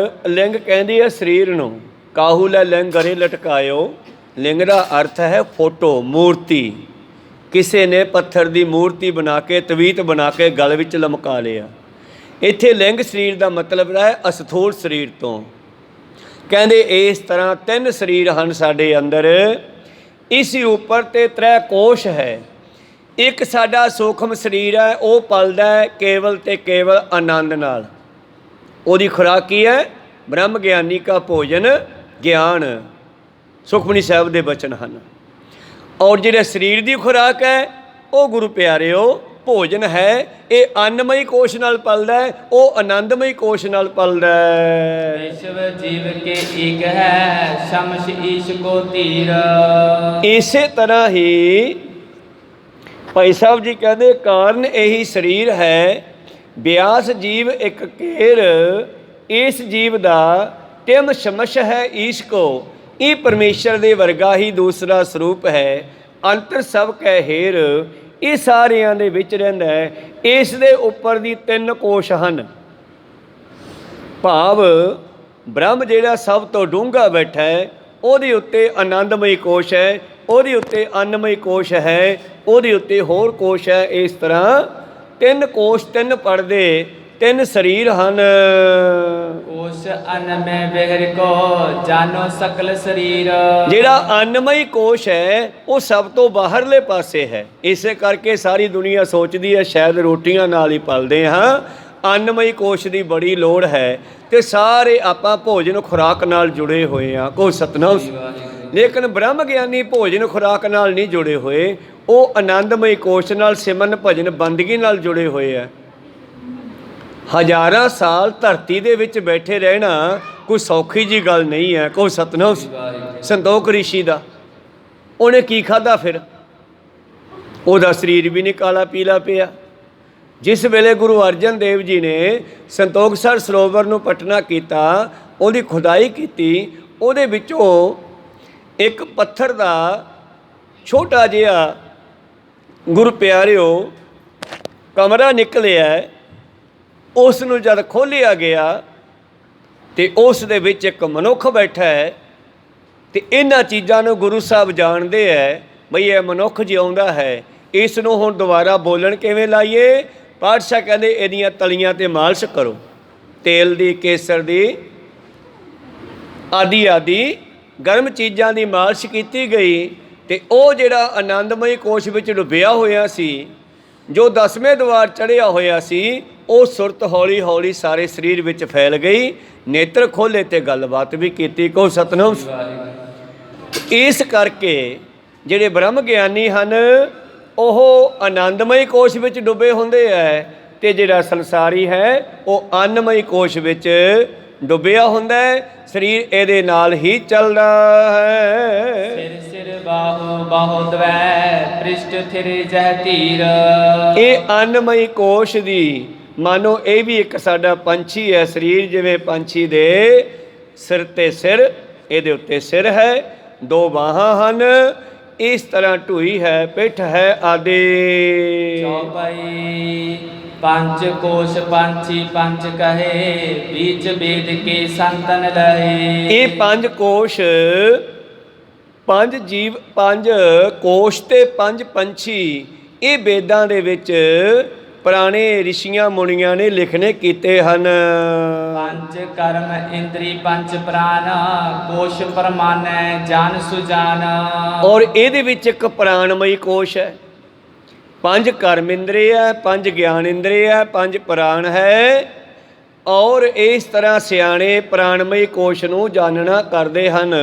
Speaker 1: ਲਿੰਗ ਕਹਿੰਦੀ ਹੈ ਸਰੀਰ ਨੂੰ। ਕਾਹੂ ਲੈ ਲਿੰਗ ਗਰੇ ਲਟਕਾਇਓ। ਲਿੰਗ ਦਾ ਅਰਥ ਹੈ ਫੋਟੋ, ਮੂਰਤੀ। ਕਿਸੇ ਨੇ ਪੱਥਰ ਦੀ ਮੂਰਤੀ ਬਣਾ ਕੇ ਤਵੀਤ ਬਣਾ ਕੇ ਗਲ ਵਿੱਚ ਲਮਕਾ ਲਿਆ। ਇੱਥੇ ਲਿੰਗ ਸਰੀਰ ਦਾ ਮਤਲਬ ਹੈ ਅਸਥੂਲ ਸਰੀਰ ਤੋਂ। ਕਹਿੰਦੇ ਇਸ ਤਰ੍ਹਾਂ ਤਿੰਨ ਸਰੀਰ ਹਨ ਸਾਡੇ ਅੰਦਰ। ਇਸ ਉੱਪਰ ਤੇ ਤ੍ਰੈ ਕੋਸ਼ ਹੈ। ਇੱਕ ਸਾਡਾ ਸੂਖਮ ਸਰੀਰ ਹੈ, ਉਹ ਪਲਦਾ ਹੈ ਕੇਵਲ ਤੇ ਕੇਵਲ ਆਨੰਦ ਨਾਲ। ਉਹਦੀ ਖੁਰਾਕ ਕੀ ਹੈ? ਬ੍ਰਹਮ ਗਿਆਨੀ ਕਾ ਭੋਜਨ ਗਿਆਨ। ਸੁਖਮਨੀ ਸਾਹਿਬ ਦੇ ਬਚਨ ਹਨ। ਔਰ ਜਿਹੜੇ ਸਰੀਰ ਦੀ ਖੁਰਾਕ ਹੈ ਉਹ ਗੁਰੂ ਪਿਆਰਿਓ ਭੋਜਨ ਹੈ। ਇਹ ਅੰਨਮਈ ਕੋਸ਼ ਨਾਲ ਪਲਦਾ ਹੈ, ਉਹ ਆਨੰਦਮਈ ਕੋਸ਼ ਨਾਲ ਪਲਦਾ ਹੈ।
Speaker 2: ਵਿਸ਼ਵ ਜੀਵ ਕੇ ਏਕ ਹੈ ਸ਼ਮਸ਼ ਈਸ਼ ਕੋ ਧੀਰ।
Speaker 1: ਇਸੇ ਤਰ੍ਹਾਂ ਹੀ ਭਾਈ ਸਾਹਿਬ ਜੀ ਕਹਿੰਦੇ ਕਾਰਨ ਇਹੀ ਸਰੀਰ ਹੈ। ਬਿਆਸ ਜੀਵ ਇੱਕ ਕੇਰ। ਇਸ ਜੀਵ ਦਾ ਤਿਮ ਸ਼ਮਸ਼ ਹੈ ਈਸ਼ ਕੋ। ਇਹ ਪਰਮੇਸ਼ਰ ਦੇ ਵਰਗਾ ਹੀ ਦੂਸਰਾ ਸਰੂਪ ਹੈ। ਅੰਤਰ ਸਭ ਕੈ ਹੇਰ। ਇਹ ਸਾਰਿਆਂ ਦੇ ਵਿੱਚ ਰਹਿੰਦਾ ਹੈ। ਇਸ ਦੇ ਉੱਪਰ ਦੀ ਤਿੰਨ ਕੋਸ਼ ਹਨ। ਭਾਵ ਬ੍ਰਹਮ ਜਿਹੜਾ ਸਭ ਤੋਂ ਡੂੰਘਾ ਬੈਠਾ ਹੈ, ਉਹਦੇ ਉੱਤੇ ਆਨੰਦਮਈ ਕੋਸ਼ ਹੈ, ਉਹਦੇ ਉੱਤੇ ਅੰਨਮਈ ਕੋਸ਼ ਹੈ, ਉਹਦੇ ਉੱਤੇ ਹੋਰ ਕੋਸ਼ ਹੈ। ਇਸ ਤਰ੍ਹਾਂ ਤਿੰਨ ਕੋਸ਼, ਤਿੰਨ ਪਰਦੇ, ਤਿੰਨ ਸਰੀਰ ਹਨ।
Speaker 2: ਕੋਸ਼ ਅੰਨ ਮੈਂ ਬਿਹਰ ਕੋ ਜਾਨੋ ਸਕਲ ਸਰੀਰ।
Speaker 1: ਜਿਹੜਾ ਅੰਨਮਈ ਕੋਸ਼ ਹੈ ਉਹ ਸਭ ਤੋਂ ਬਾਹਰਲੇ ਪਾਸੇ ਹੈ। ਇਸੇ ਕਰਕੇ ਸਾਰੀ ਦੁਨੀਆ ਸੋਚਦੀ ਹੈ ਸ਼ਾਇਦ ਰੋਟੀਆਂ ਨਾਲ ਹੀ ਪਲਦੇ ਹਾਂ। ਅੰਨਮਈ ਕੋਸ਼ ਦੀ ਬੜੀ ਲੋੜ ਹੈ ਤੇ ਸਾਰੇ ਆਪਾਂ ਭੋਜਨ ਖੁਰਾਕ ਨਾਲ ਜੁੜੇ ਹੋਏ ਹਾਂ। ਕੋ ਸਤਨਾਮ। ਲੇਕਿਨ ਬ੍ਰਹਮ ਗਿਆਨੀ ਭੋਜਨ ਖੁਰਾਕ ਨਾਲ ਨਹੀਂ ਜੁੜੇ ਹੋਏ, ਉਹ ਆਨੰਦਮਈ ਕੋਸ਼ ਨਾਲ ਸਿਮਰਨ ਭਜਨ ਬੰਦਗੀ ਨਾਲ ਜੁੜੇ ਹੋਏ ਆ। ਹਜ਼ਾਰਾਂ ਸਾਲ ਧਰਤੀ ਦੇ ਵਿੱਚ ਬੈਠੇ ਰਹਿਣਾ ਕੋਈ ਸੌਖੀ ਜੀ ਗੱਲ ਨਹੀਂ ਹੈ। ਕੋਈ ਸਤਨਾਮ। ਸੰਤੋਖ ਰਿਸ਼ੀ ਦਾ ਉਹਨੇ ਕੀ ਖਾਧਾ ਫਿਰ? ਉਹਦਾ ਸਰੀਰ ਵੀ ਨਹੀਂ ਕਾਲਾ ਪੀਲਾ ਪਿਆ। ਜਿਸ ਵੇਲੇ ਗੁਰੂ ਅਰਜਨ ਦੇਵ ਜੀ ਨੇ ਸੰਤੋਖਸਰ ਸਰੋਵਰ ਨੂੰ ਪਟਨਾ ਕੀਤਾ, ਉਹਦੀ ਖੁਦਾਈ ਕੀਤੀ, ਉਹਦੇ ਵਿੱਚੋਂ ਇੱਕ ਪੱਥਰ ਦਾ ਛੋਟਾ ਜਿਹਾ ਗੁਰੂ ਪਿਆਰਿਓ ਕਮਰਾ ਨਿਕਲਿਆ। ਉਸ ਨੂੰ ਜਦ ਖੋਲ੍ਹਿਆ ਗਿਆ ਤੇ ਉਸ ਦੇ ਵਿੱਚ ਇੱਕ ਮਨੁੱਖ ਬੈਠਾ ਹੈ। ਤੇ ਇਹਨਾਂ ਚੀਜ਼ਾਂ ਨੂੰ ਗੁਰੂ ਸਾਹਿਬ ਜਾਣਦੇ ਹੈ ਬਈ ਇਹ ਮਨੁੱਖ ਜਿਉਂਦਾ ਹੈ। ਇਸ ਨੂੰ ਹੁਣ ਦੁਬਾਰਾ ਬੋਲਣ ਕਿਵੇਂ ਲਾਈਏ? ਪਾਤਸ਼ਾਹ ਕਹਿੰਦੇ ਇਹਦੀਆਂ ਤਲੀਆਂ ਤੇ ਮਾਲਿਸ਼ ਕਰੋ, ਤੇਲ ਦੀ, ਕੇਸਰ ਦੀ, ਆਦਿ ਗਰਮ ਚੀਜ਼ਾਂ ਦੀ ਮਾਲਿਸ਼ ਕੀਤੀ ਗਈ। ਤੇ ਉਹ ਜਿਹੜਾ ਆਨੰਦਮਈ ਕੋਸ਼ ਵਿੱਚ ਡੁੱਬਿਆ ਹੋਇਆ ਸੀ, ਜੋ 10ਵੇਂ ਦੁਆਰ ਚੜ੍ਹਿਆ ਹੋਇਆ ਸੀ, ਉਹ ਸੁਰਤ ਹੌਲੀ ਹੌਲੀ ਸਾਰੇ ਸਰੀਰ ਵਿੱਚ ਫੈਲ ਗਈ। ਨੇਤਰ ਖੋਲ੍ਹੇ ਤੇ ਗੱਲਬਾਤ ਵੀ ਕੀਤੀ। ਕਹੋ ਸਤਨਾਮ। ਇਸ ਕਰਕੇ ਜਿਹੜੇ ਬ੍ਰਹਮ ਗਿਆਨੀ ਹਨ ਉਹ ਆਨੰਦਮਈ ਕੋਸ਼ ਵਿੱਚ ਡੁੱਬੇ ਹੁੰਦੇ ਹੈ, ਤੇ ਜਿਹੜਾ ਸੰਸਾਰੀ ਹੈ ਉਹ ਅੰਨਮਈ ਕੋਸ਼ ਵਿੱਚ ਡੁੱਬਿਆ ਹੁੰਦਾ ਹੈ। ਸਰੀਰ ਇਹਦੇ ਨਾਲ ਹੀ ਚੱਲਦਾ ਹੈ।
Speaker 2: ਸਿਰ ਸਿਰ ਬਾਹੋ ਬਾਹੋ ਦਵੈ ਪ੍ਰਿਸ਼ਟ ਥਿਰ ਜਹ ਧੀਰ।
Speaker 1: ਇਹ ਅੰਨਮਈ ਕੋਸ਼ ਦੀ ਮਾਨੋ ਇਹ ਵੀ ਇੱਕ ਸਾਡਾ ਪੰਛੀ ਹੈ। ਸਰੀਰ ਜਿਵੇਂ ਪੰਛੀ ਦੇ ਸਿਰ ਤੇ ਸਿਰ, ਇਹਦੇ ਉੱਤੇ ਸਿਰ ਹੈ, ਦੋ ਬਾਹਾਂ ਹਨ, ਇਸ ਤਰ੍ਹਾਂ ਢੂਈ ਹੈ, ਪਿੱਠ ਹੈ ਆਦਿ।
Speaker 2: ਚੌਪਈ ਪੰਜ ਕੋਸ਼ ਪੰਛੀ ਪੰਜ ਕਹੇ ਬੀਚ ਬੇਦ ਕੇ ਸੰਤਨ ਲਹੇ।
Speaker 1: ਇਹ ਪੰਜ ਕੋਸ਼, ਪੰਜ ਜੀਵ, ਪੰਜ ਕੋਸ਼ ਤੇ ਪੰਜ ਪੰਛੀ, ਇਹ ਵੇਦਾਂ ਦੇ ਵਿੱਚ ਪੁਰਾਣੇ ਰਿਸ਼ੀਆਂ ਮੁਨੀਆਂ ਨੇ ਲਿਖਣੇ ਕੀਤੇ ਹਨ।
Speaker 2: ਪੰਜ ਕਰਮ ਇੰਦਰੀ ਪੰਜ ਪ੍ਰਾਨ ਕੋਸ਼ ਪਰਮਾਨੈ ਜਾਨ ਸੁਜਾਨ।
Speaker 1: ਔਰ ਇਹਦੇ ਵਿੱਚ ਇੱਕ ਪ੍ਰਾਣਮਈ ਕੋਸ਼ ਹੈ। ਪੰਜ ਕਰਮ ਇੰਦਰੀ ਹੈ, ਪੰਜ ਗਿਆਨ ਇੰਦਰੀ ਹੈ, ਪੰਜ ਪ੍ਰਾਣ ਹੈ। ਔਰ ਇਸ ਤਰ੍ਹਾਂ ਸਿਆਣੇ ਪ੍ਰਾਣਮਈ ਕੋਸ਼ ਨੂੰ ਜਾਣਨਾ ਕਰਦੇ ਹਨ।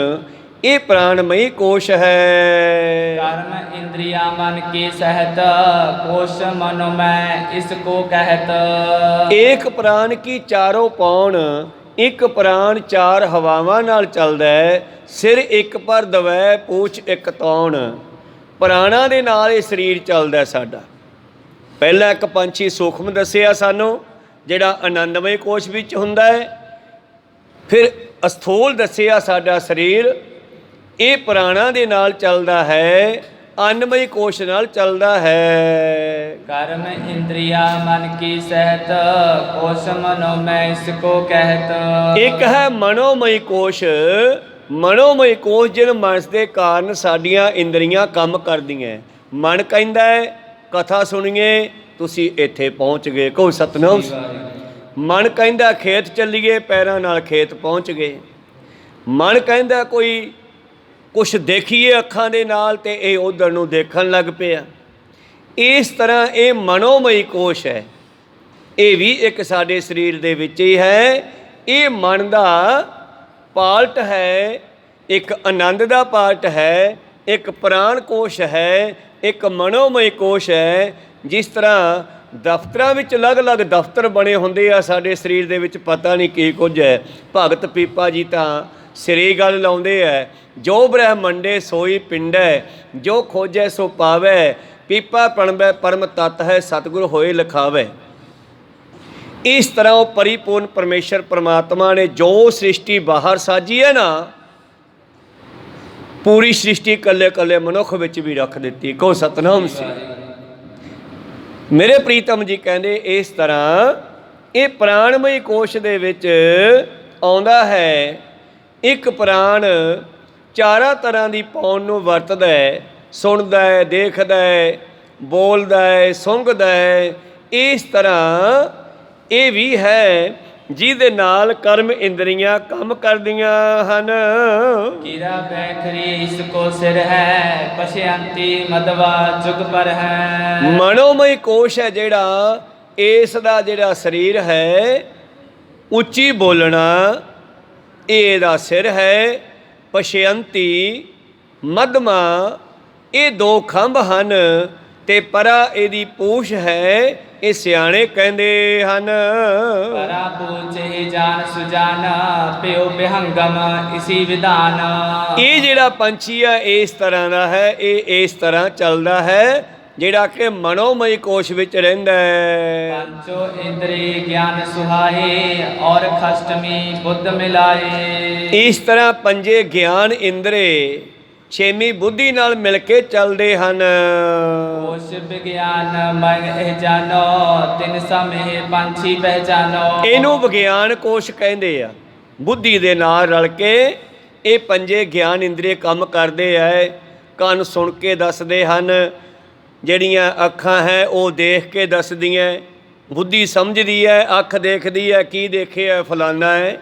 Speaker 1: ਇਹ ਪ੍ਰਾਣਮਈ ਕੋਸ਼ ਹੈ।
Speaker 2: कर्म इंद्रिया मन के सहत कोश मनो मैं इसको कहत।
Speaker 1: एक प्राण की चारों पौन ਇੱਕ ਪ੍ਰਾਣ ਚਾਰ ਹਵਾਵਾਂ ਨਾਲ ਚੱਲਦਾ ਹੈ। ਸਿਰ ਇੱਕ ਪਰ ਦਵੈ ਪੂਛ ਇੱਕ ਤੌਣ। ਪ੍ਰਾਣਾਂ ਦੇ ਨਾਲ ਇਹ ਸਰੀਰ ਚੱਲਦਾ ਸਾਡਾ। ਪਹਿਲਾ ਇੱਕ ਪੰਛੀ ਸੂਖਮ ਦੱਸਿਆ ਸਾਨੂੰ, ਜਿਹੜਾ ਆਨੰਦਮਈ ਕੋਸ਼ ਵਿੱਚ ਹੁੰਦਾ ਹੈ। ਫਿਰ ਅਸਥੂਲ ਦੱਸਿਆ ਸਾਡਾ ਸਰੀਰ, ਇਹ ਪ੍ਰਾਣਾਂ ਦੇ ਨਾਲ ਚੱਲਦਾ ਹੈ, ਅੰਨਮਈ ਕੋਸ਼ ਨਾਲ ਚੱਲਦਾ ਹੈ।
Speaker 2: कर्म इंद्रिया मन की सहत कोश मनो मैं इसको कहत।
Speaker 1: ਇੱਕ ਹੈ ਮਨੋਮਈ ਕੋਸ਼। ਮਨੋਮਈ ਕੋਸ਼ ਜਿਹਨ ਮਨਸ ਦੇ ਕਾਰਨ ਸਾਡੀਆਂ ਇੰਦਰੀਆਂ ਕੰਮ ਕਰਦੀਆਂ। ਮਨ ਕਹਿੰਦਾ ਹੈ ਕਥਾ ਸੁਣੀਏ, ਤੁਸੀਂ ਇੱਥੇ ਪਹੁੰਚ ਗਏ, ਕਹੋ ਸਤਿਨਾਮ। ਮਨ ਕਹਿੰਦਾ ਖੇਤ ਚੱਲੀਏ, ਪੈਰਾਂ ਨਾਲ ਖੇਤ ਪਹੁੰਚ ਗਏ। ਮਨ ਕਹਿੰਦਾ ਕੋਈ ਕੁਛ ਦੇਖੀਏ ਅੱਖਾਂ ਦੇ ਨਾਲ, ਤੇ ਇਹ ਉਧਰ ਨੂੰ ਦੇਖਣ ਲੱਗ ਪਿਆ। ਇਸ ਤਰ੍ਹਾਂ ਇਹ ਮਨੋਮਈ ਕੋਸ਼ ਹੈ। ਇਹ ਵੀ ਇੱਕ ਸਾਡੇ ਸਰੀਰ ਦੇ ਵਿੱਚ ਹੀ ਹੈ। ਇਹ ਮਨ ਦਾ ਪਾਰਟ ਹੈ, ਇੱਕ ਆਨੰਦ ਦਾ ਪਾਰਟ ਹੈ, ਇੱਕ ਪ੍ਰਾਣ ਕੋਸ਼ ਹੈ, ਇੱਕ ਮਨੋਮਈ ਕੋਸ਼ ਹੈ। ਜਿਸ ਤਰ੍ਹਾਂ ਦਫ਼ਤਰਾਂ ਵਿੱਚ ਅਲੱਗ-ਅਲੱਗ ਦਫ਼ਤਰ ਬਣੇ ਹੁੰਦੇ ਆ, ਸਾਡੇ ਸਰੀਰ ਦੇ ਵਿੱਚ ਪਤਾ ਨਹੀਂ ਕੀ ਕੁਝ ਹੈ। ਭਗਤ ਪੀਪਾ ਜੀ ਤਾਂ ਸਿਰੇ ਗੱਲ ਲਾਉਂਦੇ ਹੈ, ਜੋ ਬ੍ਰਹਮੰਡੇ ਸੋਈ ਪਿੰਡੈ, ਜੋ ਖੋਜੈ ਸੋ ਪਾਵੈ, ਪੀਪਾ ਪਣਬੈ ਪਰਮ ਤਤ ਹੈ, ਸਤਿਗੁਰ ਹੋਏ ਲਿਖਾਵੈ। ਇਸ ਤਰ੍ਹਾਂ ਉਹ ਪਰਿਪੂਰਨ ਪਰਮੇਸ਼ਰ ਪਰਮਾਤਮਾ ਨੇ ਜੋ ਸ੍ਰਿਸ਼ਟੀ ਬਾਹਰ ਸਾਜੀ ਹੈ ਨਾ, ਪੂਰੀ ਸ੍ਰਿਸ਼ਟੀ ਕੱਲੇ ਕੱਲੇ ਮਨੁੱਖ ਵਿੱਚ ਵੀ ਰੱਖ ਦਿੱਤੀ। ਕਹੋ ਸਤਿਨਾਮ ਸੀ। ਮੇਰੇ ਪ੍ਰੀਤਮ ਜੀ ਕਹਿੰਦੇ ਇਸ ਤਰ੍ਹਾਂ ਇਹ ਪ੍ਰਾਣਮਈ ਕੋਸ਼ ਦੇ ਵਿੱਚ ਆਉਂਦਾ ਹੈ। ਇੱਕ ਪ੍ਰਾਣ ਚਾਰਾਂ ਤਰ੍ਹਾਂ ਦੀ ਪੌਣ ਨੂੰ ਵਰਤਦਾ ਹੈ, ਸੁਣਦਾ ਹੈ, ਦੇਖਦਾ ਹੈ, ਬੋਲਦਾ ਹੈ, ਸੁੰਘਦਾ ਹੈ। ਇਸ ਤਰ੍ਹਾਂ ਇਹ ਵੀ ਹੈ ਜਿਹਦੇ ਨਾਲ ਕਰਮ ਇੰਦਰੀਆਂ ਕੰਮ ਕਰਦੀਆਂ ਹਨ।
Speaker 2: ਕੀਰਾ ਬੈਖਰੀ ਇਸ ਕੋ ਸਿਰ ਹੈ, ਪਸ਼ਯੰਤੀ ਮਦਵਾ ਜੁਗ ਪਰ ਹੈ।
Speaker 1: ਮਨੋਮਈ ਕੋਸ਼ ਹੈ ਜਿਹੜਾ, ਇਸ ਦਾ ਜਿਹੜਾ ਸਰੀਰ ਹੈ, ਉੱਚੀ ਬੋਲਣਾ, ਇਹ ਇਹਦਾ ਸਿਰ ਹੈ। ਪਸ਼ਯੰਤੀ ਮਧਮਾ, ਇਹ ਦੋ ਖੰਭ ਹਨ, ਤੇ ਪਰਾ ਇਹਦੀ ਪੂਛ ਹੈ। ਇਹ ਸਿਆਣੇ ਕਹਿੰਦੇ ਹਨ।
Speaker 2: ਪਰਾ ਪੂਛੇ ਜਾਨ ਸੁਜਾਨ, ਪਿਓ ਬਿਹੰਗਮ ਇਸੀ ਵਿਧਾਨ।
Speaker 1: ਇਹ ਜਿਹੜਾ ਪੰਛੀ ਆ ਇਸ ਤਰ੍ਹਾਂ ਦਾ ਹੈ। ਇਹ ਇਸ ਤਰ੍ਹਾਂ ਚੱਲਦਾ ਹੈ ਜਿਹੜਾ ਕਿ ਮਨੋਮਈ ਕੋਸ਼ ਵਿੱਚ ਰਹਿੰਦਾ ਹੈ।
Speaker 2: ਪੰਚੋ ਇੰਦਰੀ ਗਿਆਨ ਸੁਹਾਏ, ਔਰ ਖਸ਼ਟਮੀ ਬੁੱਧ ਮਿਲਾਏ।
Speaker 1: ਇਸ ਤਰ੍ਹਾਂ ਪੰਜੇ ਗਿਆਨ ਇੰਦਰੇ ਛੇਵੀਂ ਬੁੱਧੀ ਨਾਲ ਮਿਲ ਕੇ ਚੱਲਦੇ ਹਨ।
Speaker 2: ਕੋਸ਼ ਵਿਗਿਆਨ ਮਨ ਇਹ ਜਾਨੋ, ਤਿਨ ਸਮੇਂ ਪੰਛੀ ਪਹਿਚਾਨੋ।
Speaker 1: ਇਹਨੂੰ ਵਿਗਿਆਨ ਕੋਸ਼ ਕਹਿੰਦੇ ਆ। ਬੁੱਧੀ ਦੇ ਨਾਲ ਰਲ ਕੇ ਇਹ ਪੰਜੇ ਗਿਆਨ ਇੰਦਰੀ ਕੰਮ ਕਰਦੇ ਹੈ। ਕੰਨ ਸੁਣ ਕੇ ਦੱਸਦੇ ਹਨ, ਜਿਹੜੀਆਂ ਅੱਖਾਂ ਹੈ ਉਹ ਦੇਖ ਕੇ ਦੱਸਦੀਆਂ, ਬੁੱਧੀ ਸਮਝਦੀ ਹੈ, ਅੱਖ ਦੇਖਦੀ ਹੈ, ਕੀ ਦੇਖਿਆ ਫਲਾਨਾ ਹੈ,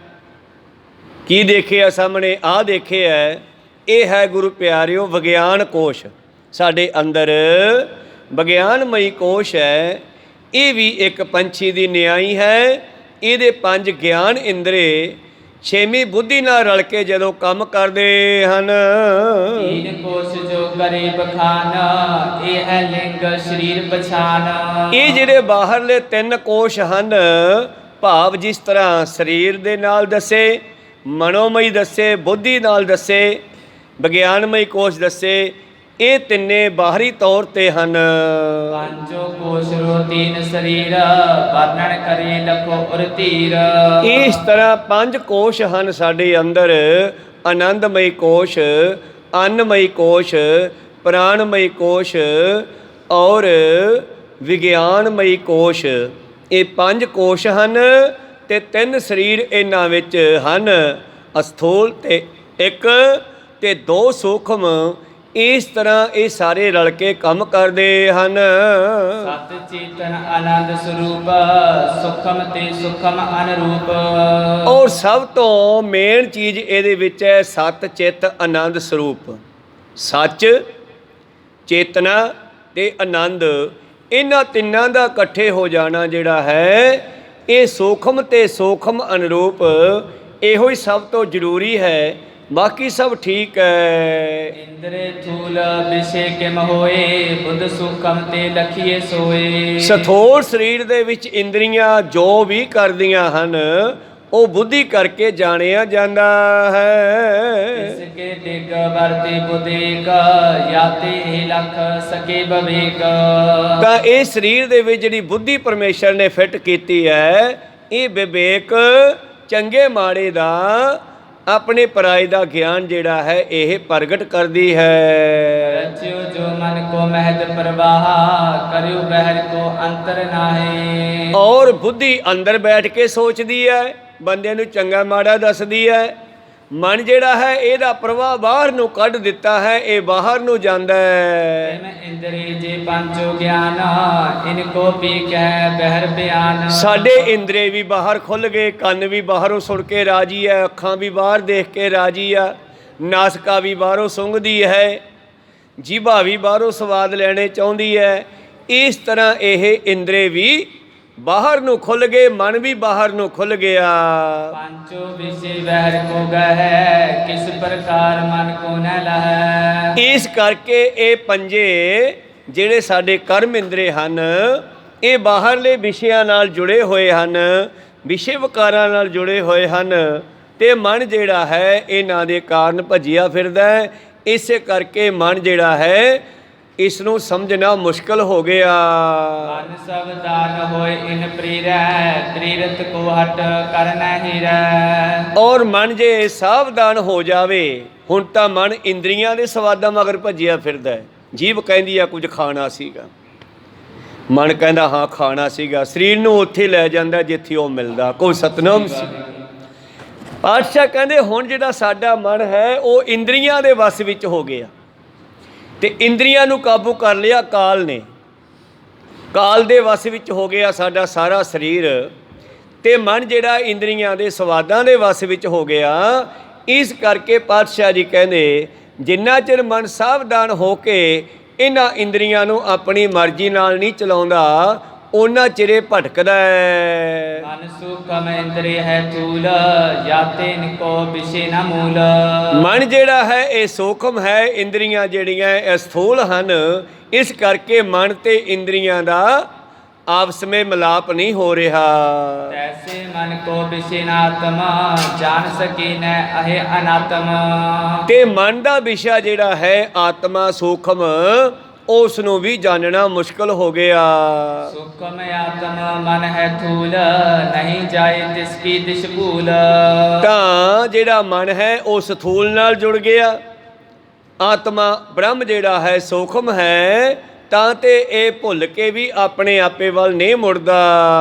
Speaker 1: ਕੀ ਦੇਖਿਆ ਸਾਹਮਣੇ ਆਹ ਦੇਖਿਆ। ਇਹ ਹੈ ਗੁਰੂ ਪਿਆਰਿਓ ਵਿਗਿਆਨ ਕੋਸ਼। ਸਾਡੇ ਅੰਦਰ ਵਿਗਿਆਨਮਈ ਕੋਸ਼ ਹੈ। ਇਹ ਵੀ ਇੱਕ ਪੰਛੀ ਦੀ ਨਿਆਈ ਹੈ। ਇਹਦੇ ਪੰਜ ਗਿਆਨ ਇੰਦਰੇ ਛੇਵੀਂ ਬੁੱਧੀ ਨਾਲ ਰਲ ਕੇ ਜਦੋਂ ਕੰਮ ਕਰਦੇ ਹਨ।
Speaker 2: ਤੀਨ ਕੋਸ਼ ਜੋ ਕਰੇ ਬਖਾਨ, ਇਹ ਹੈ ਲਿੰਗ ਸਰੀਰ ਪਛਾਨ। ਇਹ
Speaker 1: ਜਿਹੜੇ ਬਾਹਰਲੇ ਤਿੰਨ ਕੋਸ਼ ਹਨ, ਭਾਵ ਜਿਸ ਤਰ੍ਹਾਂ ਸਰੀਰ ਦੇ ਨਾਲ ਦੱਸੇ, ਮਨੋਮਈ ਦੱਸੇ, ਬੁੱਧੀ ਨਾਲ ਦੱਸੇ, ਵਿਗਿਆਨਮਈ ਕੋਸ਼ ਦੱਸੇ, ਇਹ ਤਿੰਨੇ ਬਾਹਰੀ ਤੌਰ ਤੇ ਹਨ।
Speaker 2: ਪੰਜੋ ਕੋਸ਼ ਰੋ ਤੀਨ ਸਰੀਰ, ਵਰਣਨ ਕਰੇ ਲਖੋ ਉਰ ਧੀਰ।
Speaker 1: ਇਸ ਤਰ੍ਹਾਂ ਪੰਜ ਕੋਸ਼ ਹਨ ਸਾਡੇ ਅੰਦਰ। ਆਨੰਦਮਈ ਕੋਸ਼, ਅੰਨਮਈ ਕੋਸ਼, ਪ੍ਰਾਣਮਈ ਕੋਸ਼ ਔਰ ਵਿਗਿਆਨਮਈ ਕੋਸ਼। ਇਹ ਪੰਜ ਕੋਸ਼ ਹਨ ਤੇ ਤਿੰਨ ਸਰੀਰ ਇਹਨਾਂ ਵਿੱਚ ਹਨ, ਅਸਥੂਲ ਤੇ ਇੱਕ ਤੇ ਦੋ ਸੂਖਮ। ਇਸ ਤਰ੍ਹਾਂ ਇਹ ਸਾਰੇ ਰਲ ਕੇ ਕੰਮ ਕਰਦੇ ਹਨ।
Speaker 2: ਸਤ ਚੇਤਨ ਆਨੰਦ ਸਰੂਪ, ਸੁਖਮ ਤੇ ਸੁਖਮ ਅਨਰੂਪ।
Speaker 1: ਔਰ ਸਭ ਤੋਂ ਮੇਨ ਚੀਜ਼ ਇਹਦੇ ਵਿੱਚ ਹੈ ਸਤ ਚਿੱਤ ਆਨੰਦ ਸਰੂਪ। ਸੱਚ, ਚੇਤਨਾ ਤੇ ਆਨੰਦ, ਇਹਨਾਂ ਤਿੰਨਾਂ ਦਾ ਇਕੱਠੇ ਹੋ ਜਾਣਾ ਜਿਹੜਾ ਹੈ, ਇਹ ਸੂਖਮ ਤੇ ਸੂਖਮ ਅਨਰੂਪ, ਇਹੋ ਹੀ ਸਭ ਤੋਂ ਜ਼ਰੂਰੀ ਹੈ। ਬਾਕੀ ਸਭ ਠੀਕ ਹੈ।
Speaker 2: ਇੰਦਰੇ ਥੂਲ ਵਿਸ਼ੇ ਕਿਮ ਹੋਏ, ਬੁੱਧ ਸੁਖਮ ਤੇ ਲਖੀਏ ਸੋਏ।
Speaker 1: ਸਥੂਲ ਸਰੀਰ ਦੇ ਵਿੱਚ ਇੰਦਰੀਆਂ ਜੋ ਵੀ ਕਰਦੀਆਂ ਹਨ, ਉਹ ਬੁੱਧੀ ਕਰਕੇ ਜਾਣਿਆ ਜਾਂਦਾ ਹੈ।
Speaker 2: ਇਸਕੇ ਡਿਗ ਵਰਤੀ ਬੁਧੀਕ ਯਾਤੀ ਹੀ ਲਖ ਸਕੇ ਬਵੇਕ।
Speaker 1: ਤਾਂ ਇਹ ਸਰੀਰ ਦੇ ਵਿੱਚ ਜਿਹੜੀ ਬੁੱਧੀ ਪਰਮੇਸ਼ਰ ਨੇ ਫਿੱਟ ਕੀਤੀ ਹੈ, ਇਹ ਵਿਵੇਕ ਚੰਗੇ ਮਾੜੇ ਦਾ ਆਪਣੇ ਪਰਾਏ ਦਾ ਗਿਆਨ ਜਿਹੜਾ ਹੈ ਇਹ ਪ੍ਰਗਟ ਕਰਦੀ ਹੈ।
Speaker 2: ਰਚਿਓ ਜੋ ਮਨ ਕੋ ਮਹਿਦ ਪ੍ਰਵਾਹ ਕਰਿਓ ਬਹਿਰ ਕੋ ਅੰਤਰ ਨਾਹੀ।
Speaker 1: ਔਰ ਬੁੱਧੀ ਅੰਦਰ ਬੈਠ ਕੇ ਸੋਚਦੀ ਹੈ, ਬੰਦੇ ਨੂੰ ਚੰਗਾ ਮਾੜਾ ਦੱਸਦੀ ਹੈ। ਮਨ ਜਿਹੜਾ ਹੈ ਇਹਦਾ ਪ੍ਰਵਾਹ ਬਾਹਰ ਨੂੰ ਕੱਢ ਦਿੱਤਾ ਹੈ, ਇਹ ਬਾਹਰ ਨੂੰ ਜਾਂਦਾ ਹੈ।
Speaker 2: ਮੈਂ ਇੰਦਰੀ ਜੇ ਪੰਚੋ ਗਿਆਨ ਇਨ ਕੋ ਪੀ ਕਹਿ ਬਹਿਰ ਬਿਆਨ।
Speaker 1: ਸਾਡੇ ਇੰਦਰੇ ਵੀ ਬਾਹਰ ਖੁੱਲ ਗਏ, ਕੰਨ ਵੀ ਬਾਹਰੋਂ ਸੁਣ ਕੇ ਰਾਜੀ ਹੈ, ਅੱਖਾਂ ਵੀ ਬਾਹਰ ਦੇਖ ਕੇ ਰਾਜੀ ਆ, ਨਾਸਕਾ ਵੀ ਬਾਹਰੋਂ ਸੁੰਘਦੀ ਹੈ, ਜੀਭਾ ਵੀ ਬਾਹਰੋਂ ਸਵਾਦ ਲੈਣੇ ਚਾਹੁੰਦੀ ਹੈ। ਇਸ ਤਰ੍ਹਾਂ ਇਹ ਇੰਦਰੇ ਵੀ ਬਾਹਰ ਨੂੰ ਖੁੱਲ ਗਏ, ਮਨ ਵੀ ਬਾਹਰ ਨੂੰ ਖੁੱਲ ਗਿਆ।
Speaker 2: ਪੰਚੋ ਵਿਸ਼ੇ ਬਹਿਰ ਕੋ ਗਹਿ ਕਿਸ ਪ੍ਰਕਾਰ ਮਨ ਕੋ ਨ ਲਹੈ।
Speaker 1: ਇਸ ਕਰਕੇ ਇਹ ਪੰਜੇ ਜਿਹੜੇ ਸਾਡੇ ਕਰਮ ਇੰਦਰੇ ਹਨ, ਇਹ ਬਾਹਰਲੇ ਵਿਸ਼ਿਆਂ ਨਾਲ ਜੁੜੇ ਹੋਏ ਹਨ, ਵਿਸ਼ੇ ਵਿਕਾਰਾਂ ਨਾਲ ਜੁੜੇ ਹੋਏ ਹਨ, ਤੇ ਮਨ ਜਿਹੜਾ ਹੈ ਇਹਨਾਂ ਦੇ ਕਾਰਨ ਭੱਜਿਆ ਫਿਰਦਾ ਹੈ। ਇਸੇ ਕਰਕੇ ਮਨ ਜਿਹੜਾ ਹੈ ਇਸ ਨੂੰ ਸਮਝਣਾ ਮੁਸ਼ਕਲ ਹੋ ਗਿਆ।
Speaker 2: ਮਨ ਸਭ ਦਾਨ ਹੋਏ ਇਨ ਪ੍ਰੀਰੈ ਤ੍ਰਿਰਤ ਕੋ ਹਟ ਕਰ ਨਹੀਂ ਰਹਿ।
Speaker 1: ਔਰ ਮਨ ਜੇ ਸਾਵਧਾਨ ਹੋ ਜਾਵੇ, ਹੁਣ ਤਾਂ ਮਨ ਇੰਦਰੀਆਂ ਦੇ ਸਵਾਦਾਂ ਮਗਰ ਭੱਜਿਆ ਫਿਰਦਾ ਹੈ। ਜੀਭ ਕਹਿੰਦੀ ਆ ਕੁਝ ਖਾਣਾ ਸੀਗਾ, ਮਨ ਕਹਿੰਦਾ ਹਾਂ ਖਾਣਾ ਸੀਗਾ, ਸਰੀਰ ਨੂੰ ਉੱਥੇ ਲੈ ਜਾਂਦਾ ਜਿੱਥੇ ਉਹ ਮਿਲਦਾ। ਕੋਈ ਸਤਨਾਮ ਸੀ। ਪਾਤਸ਼ਾਹ ਕਹਿੰਦੇ ਹੁਣ ਜਿਹੜਾ ਸਾਡਾ ਮਨ ਹੈ ਉਹ ਇੰਦਰੀਆਂ ਦੇ ਵੱਸ ਵਿੱਚ ਹੋ ਗਿਆ, ਤੇ ਇੰਦਰੀਆਂ ਨੂੰ ਕਾਬੂ ਕਰ ਲਿਆ ਕਾਲ ਨੇ। ਕਾਲ ਦੇ ਵੱਸ ਵਿੱਚ ਹੋ ਗਿਆ ਸਾਡਾ ਸਾਰਾ ਸਰੀਰ, ਤੇ ਮਨ ਜਿਹੜਾ ਇੰਦਰੀਆਂ ਦੇ ਸਵਾਦਾਂ ਦੇ ਵੱਸ ਵਿੱਚ ਹੋ ਗਿਆ। ਇਸ ਕਰਕੇ ਪਾਤਸ਼ਾਹ ਜੀ ਕਹਿੰਦੇ ਜਿੰਨਾ ਚਿਰ ਮਨ ਸਾਵਧਾਨ ਹੋ ਕੇ ਇਹਨਾਂ ਇੰਦਰੀਆਂ ਨੂੰ ਆਪਣੀ ਮਰਜ਼ੀ ਨਾਲ ਨਹੀਂ ਚਲਾਉਂਦਾ, ਉਹਨਾਂ ਚਿਰੇ ਭਟਕਦਾ ਹੈ।
Speaker 2: ਮਨ ਸੂਖਮ ਇੰਦਰੀ ਹੈ ਤੂਲ ਜਾਤੇ ਨਿਕੋ ਵਿਸ਼ੇ ਨ ਮੂਲ।
Speaker 1: ਮਨ ਜਿਹੜਾ ਹੈ ਇਹ ਸੂਖਮ ਹੈ, ਇੰਦਰੀਆਂ ਜਿਹੜੀਆਂ ਇਹ ਸਥੂਲ ਹਨ। ਇਸ ਕਰਕੇ ਮਨ ਤੇ ਇੰਦਰੀਆਂ ਦਾ ਆਪਸ ਵਿੱਚ ਮਿਲਾਪ ਨਹੀਂ ਹੋ ਰਿਹਾ।
Speaker 2: ਤੈਸੇ ਮਨ ਕੋ ਵਿਸ਼ੇ ਨ ਆਤਮਾ ਜਾਣ ਸਕੀ ਨ ਅਹੇ ਅਨਾਤਮਾ।
Speaker 1: ਤੇ ਮਨ ਦਾ ਵਿਸ਼ਾ ਜਿਹੜਾ ਹੈ ਆਤਮਾ ਸੂਖਮ, ਉਸ ਨੂੰ ਵੀ ਜਾਣਨਾ ਮੁਸ਼ਕਲ ਹੋ ਗਿਆ।
Speaker 2: ਸੂਖਮ ਆਤਮ ਮਨ ਹੈ ਥੂਲ ਨਹੀਂ ਜਾਏ ਤਿਸ ਕੀ ਦਿਸ਼ ਭੂਲ।
Speaker 1: ਤਾਂ ਜਿਹੜਾ ਮਨ ਹੈ ਉਹ ਸਥੂਲ ਨਾਲ ਜੁੜ ਗਿਆ, ਆਤਮਾ ਬ੍ਰਹਮ ਜਿਹੜਾ ਹੈ ਸੂਖਮ ਹੈ, ਤਾਂ ਤੇ ਇਹ ਭੁੱਲ ਕੇ ਵੀ ਆਪਣੇ ਆਪੇ ਵੱਲ ਨਹੀਂ ਮੁੜਦਾ।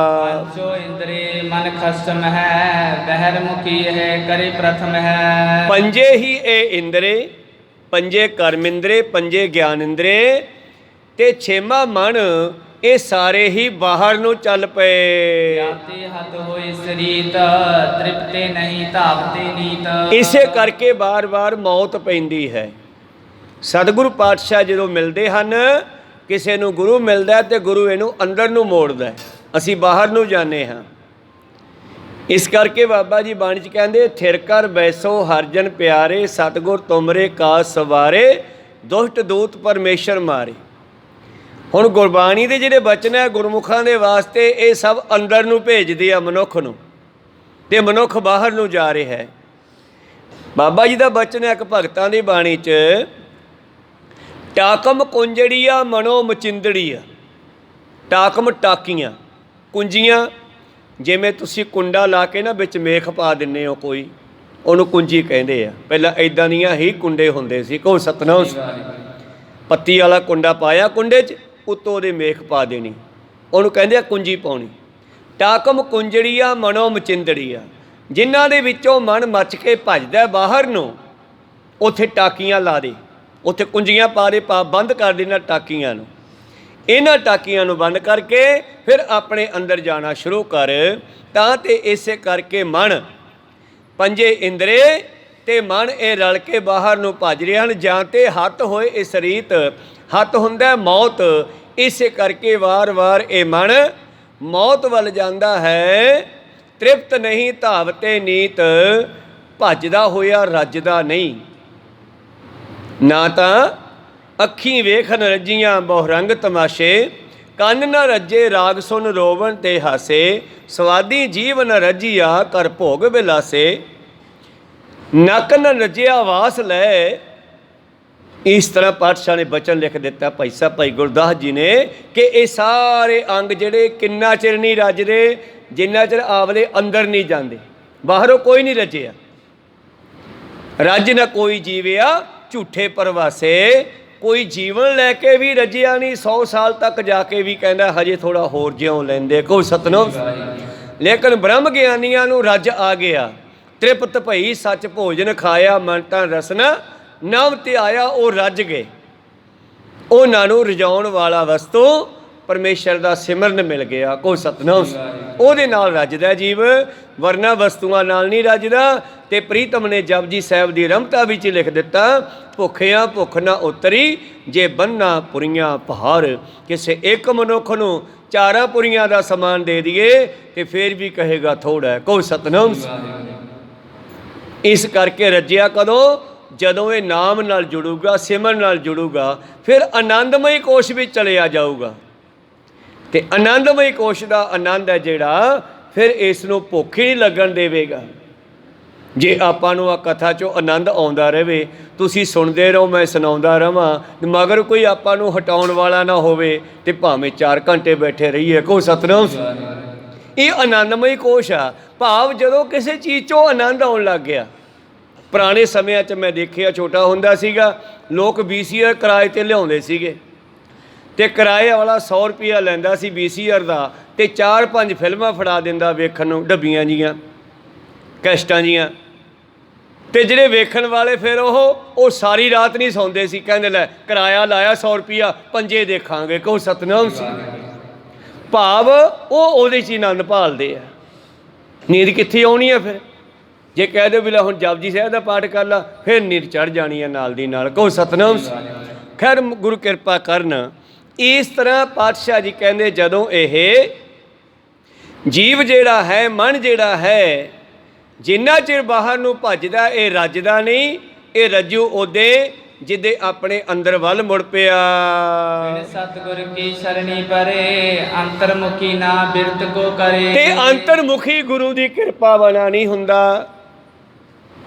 Speaker 2: ਪੰਚੋ ਇੰਦਰੀ ਮਨ ਖਸਮ ਹੈ ਬਹਿਰ ਮੁਖੀ ਹੈ ਕਰੇ ਪ੍ਰਥਮ ਹੈ।
Speaker 1: ਪੰਜੇ ਹੀ ਇਹ ਇੰਦਰੇ, ਪੰਜੇ ਕਰਮ ਇੰਦਰੇ, ਪੰਜੇ ਗਿਆਨ ਇੰਦਰੇ, ਤੇ ਛੇਵਾਂ ਮਨ, ਇਹ ਸਾਰੇ ਹੀ ਬਾਹਰ ਨੂੰ ਚੱਲ ਪਏ।
Speaker 2: ਜਾਤੇ ਹੱਥ ਹੋਏ ਸਰੀਤ ਤ੍ਰਿਪਤੇ ਨਹੀਂ ਧਾਵਤੇ ਨੀਤ।
Speaker 1: ਇਸੇ ਕਰਕੇ ਬਾਰ-ਬਾਰ ਮੌਤ ਪੈਂਦੀ ਹੈ। ਸਤਿਗੁਰੂ ਪਾਤਸ਼ਾਹ ਜਦੋਂ ਮਿਲਦੇ ਹਨ, ਕਿਸੇ ਨੂੰ ਗੁਰੂ ਮਿਲਦਾ ਤੇ ਗੁਰੂ ਇਹਨੂੰ ਅੰਦਰ ਨੂੰ ਮੋੜਦਾ, ਅਸੀਂ ਬਾਹਰ ਨੂੰ ਜਾਂਦੇ ਹਾਂ। ਇਸ ਕਰਕੇ ਬਾਬਾ ਜੀ ਬਾਣੀ 'ਚ ਕਹਿੰਦੇ ਥਿਰ ਕਰ ਬੈਸੋ ਹਰਜਨ ਪਿਆਰੇ ਸਤਿਗੁਰ ਤੁਮਰੇ ਕਾਜ ਸਵਾਰੇ ਦੁਸ਼ਟ ਦੂਤ ਪਰਮੇਸ਼ਰ ਮਾਰੇ। ਹੁਣ ਗੁਰਬਾਣੀ ਦੇ ਜਿਹੜੇ ਬਚਨ ਹੈ ਗੁਰਮੁਖਾਂ ਦੇ ਵਾਸਤੇ, ਇਹ ਸਭ ਅੰਦਰ ਨੂੰ ਭੇਜਦੇ ਆ ਮਨੁੱਖ ਨੂੰ, ਤੇ ਮਨੁੱਖ ਬਾਹਰ ਨੂੰ ਜਾ ਰਿਹਾ ਹੈ। ਬਾਬਾ ਜੀ ਦਾ ਬਚਨ ਹੈ ਇੱਕ ਭਗਤਾਂ ਦੀ ਬਾਣੀ 'ਚ, ਟਾਕਮ ਕੁੰਜੜੀਆ ਮਨੋ ਮਚਿੰਦੜੀਆ। ਟਾਕਮ ਟਾਕੀਆਂ, ਕੁੰਜੀਆਂ, ਜਿਵੇਂ ਤੁਸੀਂ ਕੁੰਡਾ ਲਾ ਕੇ ਨਾ ਵਿੱਚ ਮੇਖ ਪਾ ਦਿੰਦੇ ਹੋ ਕੋਈ, ਉਹਨੂੰ ਕੁੰਜੀ ਕਹਿੰਦੇ ਆ। ਪਹਿਲਾਂ ਇੱਦਾਂ ਦੀਆਂ ਹੀ ਕੁੰਡੇ ਹੁੰਦੇ ਸੀ। ਕਹੋ ਸਤਨਾਮ। ਪੱਤੀ ਵਾਲਾ ਕੁੰਡਾ ਪਾਇਆ ਕੁੰਡੇ 'ਚ, ਉੱਤੋਂ ਉਹਦੇ ਮੇਖ ਪਾ ਦੇਣੀ, ਉਹਨੂੰ ਕਹਿੰਦੇ ਆ ਕੁੰਜੀ ਪਾਉਣੀ। ਟਾਕਮ ਕੁੰਜੜੀਆ ਮਨੋ ਮਚਿੰਦੜੀਆ, ਜਿਨ੍ਹਾਂ ਦੇ ਵਿੱਚੋਂ ਮਨ ਮੱਚ ਕੇ ਭੱਜਦਾ ਬਾਹਰ ਨੂੰ, ਉੱਥੇ ਟਾਕੀਆਂ ਲਾ ਦੇ, ਉੱਥੇ ਕੁੰਜੀਆਂ ਪਾ ਦੇ, ਬੰਦ ਕਰ ਦੇਣਾ ਟਾਕੀਆਂ ਨੂੰ। ਇਹਨਾਂ ਟਾਕੀਆਂ ਨੂੰ ਬੰਦ ਕਰਕੇ ਫਿਰ ਆਪਣੇ ਅੰਦਰ ਜਾਣਾ ਸ਼ੁਰੂ ਕਰ। ਤਾਂ ਤੇ ਇਸੇ ਕਰਕੇ ਮਨ, ਪੰਜੇ ਇੰਦਰੇ ਤੇ ਮਨ ਇਹ ਰਲ ਕੇ ਬਾਹਰ ਨੂੰ ਭੱਜ ਰਹੇ ਹਨ। ਜਾਂ ਤੇ ਹੱਥ ਹੋਏ ਇਹ ਸਰੀਤ, ਹੱਥ ਹੁੰਦਾ ਮੌਤ। ਇਸੇ ਕਰਕੇ ਵਾਰ-ਵਾਰ ਇਹ ਮਨ ਮੌਤ ਵੱਲ ਜਾਂਦਾ ਹੈ। ਤ੍ਰਿਪਤ ਨਹੀਂ ਧਾਵਤੇ ਨੀਤ, ਭੱਜਦਾ ਹੋਇਆ ਰੱਜਦਾ ਨਹੀਂ। ਨਾ ਤਾਂ ਅੱਖੀਂ ਵੇਖਣ ਰੱਜੀਆਂ ਬਹੁ ਰੰਗ ਤਮਾਸ਼ੇ, ਕੰਨ ਨ ਰੱਜੇ ਰਾਗ ਸੁਨ ਰੋਵਣ ਤੇ ਹਾਸੇ, ਸਵਾਦੀ ਜੀਵ ਨ ਰੱਜੀਆ ਕਰ ਭੋਗ ਬਿਲਾਸੇ। ਨੱਕ ਨ ਰੱਜਿਆ ਵਾਸ ਲੈ। ਇਸ ਤਰ੍ਹਾਂ ਪਾਤਸ਼ਾਹ ਨੇ ਬਚਨ ਲਿਖ ਦਿੱਤਾ ਭਾਈ ਸਾਹਿਬ ਭਾਈ ਗੁਰਦਾਸ ਜੀ ਨੇ ਕਿ ਇਹ ਸਾਰੇ ਅੰਗ ਜਿਹੜੇ ਕਿੰਨਾ ਚਿਰ ਨਹੀਂ ਰੱਜਦੇ, ਜਿੰਨਾ ਚਿਰ ਆਵਲੇ ਅੰਦਰ ਨਹੀਂ ਜਾਂਦੇ। ਬਾਹਰੋਂ ਕੋਈ ਨਹੀਂ ਰੱਜਿਆ। ਰੱਜ ਨਾ ਕੋਈ ਜੀਵਿਆ ਝੂਠੇ ਪਰਵਾਸੇ। ਕੋਈ ਜੀਵਨ ਲੈ ਕੇ ਵੀ ਰੱਜਿਆ ਨਹੀਂ, 100 ਸਾਲ ਤੱਕ ਜਾ ਕੇ ਵੀ ਕਹਿੰਦਾ ਹਜੇ ਥੋੜਾ ਹੋਰ ਜਿਉਂ ਲੈਂਦੇ ਕੋਈ ਸਤਨਾਮ। ਲੇਕਿਨ ਬ੍ਰਹਮ ਗਿਆਨੀਆਂ ਨੂੰ ਰੱਜ ਆ ਗਿਆ। ਤ੍ਰਿਪਤ ਭਈ ਸੱਚ ਭੋਜਨ ਖਾਇਆ, ਮਨ ਤਾਂ ਰਸਨਾ ਨਵ ਤੇ ਆਇਆ। ਉਹ ਰੱਜ ਗਏ। ਉਹਨਾਂ ਨੂੰ ਰਜਾਉਣ ਵਾਲਾ ਵਸਤੂ ਪਰਮੇਸ਼ਰ ਦਾ ਸਿਮਰਨ ਮਿਲ ਗਿਆ। ਕੋਈ ਸਤਨਾਮ ਉਹਦੇ ਨਾਲ ਰੱਜਦਾ ਜੀਵ, ਵਰਨਾ ਵਸਤੂਆਂ ਨਾਲ ਨਹੀਂ ਰੱਜਦਾ। ਤੇ ਪ੍ਰੀਤਮ ਨੇ ਜਪਜੀ ਸਾਹਿਬ ਦੀ ਰਮਤਾ ਵਿੱਚ ਲਿਖ ਦਿੱਤਾ, ਭੁੱਖਿਆਂ ਭੁੱਖ ਨਾ ਉਤਰੀ ਜੇ ਬੰਨਾ ਪੁਰੀਆਂ ਪਹਾੜ। ਕਿਸੇ ਇੱਕ ਮਨੁੱਖ ਨੂੰ 4 ਪੁਰੀਆਂ ਦਾ ਸਮਾਨ ਦੇ ਦਈਏ ਤੇ ਫਿਰ ਵੀ ਕਹੇਗਾ ਥੋੜਾ ਹੈ। ਕੋਈ ਸਤਨਾਮ। ਇਸ ਕਰਕੇ ਰੱਜਿਆ ਕਦੋਂ? ਜਦੋਂ ਇਹ ਨਾਮ ਨਾਲ ਜੁੜੂਗਾ, ਸਿਮਰਨ ਨਾਲ ਜੁੜੂਗਾ, ਫਿਰ ਆਨੰਦਮਈ ਕੋਸ਼ ਵਿੱਚ ਚਲਿਆ ਜਾਊਗਾ। ਤੇ ਆਨੰਦਮਈ ਕੋਸ਼ ਦਾ ਆਨੰਦ ਹੈ ਜਿਹੜਾ, ਫਿਰ ਇਸ ਨੂੰ ਭੁੱਖ ਹੀ ਨਹੀਂ ਲੱਗਣ ਦੇਵੇਗਾ। ਜੇ ਆਪਾਂ ਨੂੰ ਆ ਕਥਾ 'ਚੋਂ ਆਨੰਦ ਆਉਂਦਾ ਰਹੇ, ਤੁਸੀਂ ਸੁਣਦੇ ਰਹੋ, ਮੈਂ ਸੁਣਾਉਂਦਾ ਰਹਾਂ, ਮਗਰ ਕੋਈ ਆਪਾਂ ਨੂੰ ਹਟਾਉਣ ਵਾਲਾ ਨਾ ਹੋਵੇ ਤੇ ਭਾਵੇਂ 4 ਘੰਟੇ ਬੈਠੇ ਰਹੀਏ। ਕੋ ਸਤਨਾਮ। ਇਹ ਆਨੰਦਮਈ ਕੋਸ਼ ਆ। ਭਾਵ ਜਦੋਂ ਕਿਸੇ ਚੀਜ਼ 'ਚੋਂ ਆਨੰਦ ਆਉਣ ਲੱਗ ਗਿਆ। ਪੁਰਾਣੇ ਸਮਿਆਂ 'ਚ ਮੈਂ ਦੇਖਿਆ, ਛੋਟਾ ਹੁੰਦਾ ਸੀਗਾ, ਲੋਕ VCR ਕਿਰਾਏ 'ਤੇ ਲਿਆਉਂਦੇ ਸੀਗੇ ਤੇ ਕਿਰਾਏ ਵਾਲਾ 100 ਰੁਪਇਆ ਲੈਂਦਾ ਸੀ VCR ਦਾ, ਤੇ 4-5 ਫਿਲਮਾਂ ਫੜਾ ਦਿੰਦਾ ਵੇਖਣ ਨੂੰ, ਡੱਬੀਆਂ ਜੀਆਂ, ਕੈਸਟਾਂ ਜੀਆਂ। ਤੇ ਜਿਹੜੇ ਵੇਖਣ ਵਾਲੇ ਫਿਰ ਉਹ ਸਾਰੀ ਰਾਤ ਨਹੀਂ ਸੌਂਦੇ ਸੀ। ਕਹਿੰਦੇ ਲੈ ਕਿਰਾਇਆ ਲਾਇਆ 100 ਰੁਪਇਆ, ਪੰਜੇ ਦੇਖਾਂਗੇ। ਕਹੋ ਸਤਨਾਮ ਸੀ। ਭਾਵ ਉਹ ਉਹਦੇ 'ਚ ਹੀ ਆਨੰਦ ਭਾਲਦੇ ਆ। ਨੀਂਦ ਕਿੱਥੇ ਆਉਣੀ ਆ? ਫਿਰ ਜੇ ਕਹਿ ਦਿਓ ਵੀ ਲੈ ਹੁਣ ਜਪਜੀ ਸਾਹਿਬ ਦਾ ਪਾਠ ਕਰ ਲਾ, ਫਿਰ ਨੀਂਦ ਚੜ੍ਹ ਜਾਣੀ ਆ ਨਾਲ ਦੀ ਨਾਲ। ਕਹੋ ਸਤਨਾਮ। ਖੈਰ ਗੁਰੂ ਕਿਰਪਾ ਕਰਨ। ਇਸ ਤਰ੍ਹਾਂ ਪਾਤਸ਼ਾਹ ਜੀ ਕਹਿੰਦੇ ਜਦੋਂ ਇਹ ਜੀਵ ਜਿਹੜਾ ਹੈ, ਮਨ ਜਿਹੜਾ ਹੈ, ਜਿੰਨਾ ਚਿਰ ਬਾਹਰ ਨੂੰ ਭੱਜਦਾ ਇਹ ਰੱਜਦਾ ਨਹੀਂ। ਇਹ ਰੱਜੂ ਉਹਦੇ ਜਿਹਦੇ ਆਪਣੇ ਅੰਦਰ ਵੱਲ ਮੁੜ ਪਿਆ।
Speaker 2: ਸਤਿਗੁਰ ਕੀ ਸ਼ਰਣੀ ਪਰੇ, ਅੰਤਰਮੁਖੀ ਨਾ ਬਿਰਤ ਕੋ ਕਰੇ।
Speaker 1: ਤੇ ਅੰਤਰਮੁਖੀ ਗੁਰੂ ਦੀ ਕਿਰਪਾ ਬਣਾ ਨਹੀਂ ਹੁੰਦਾ।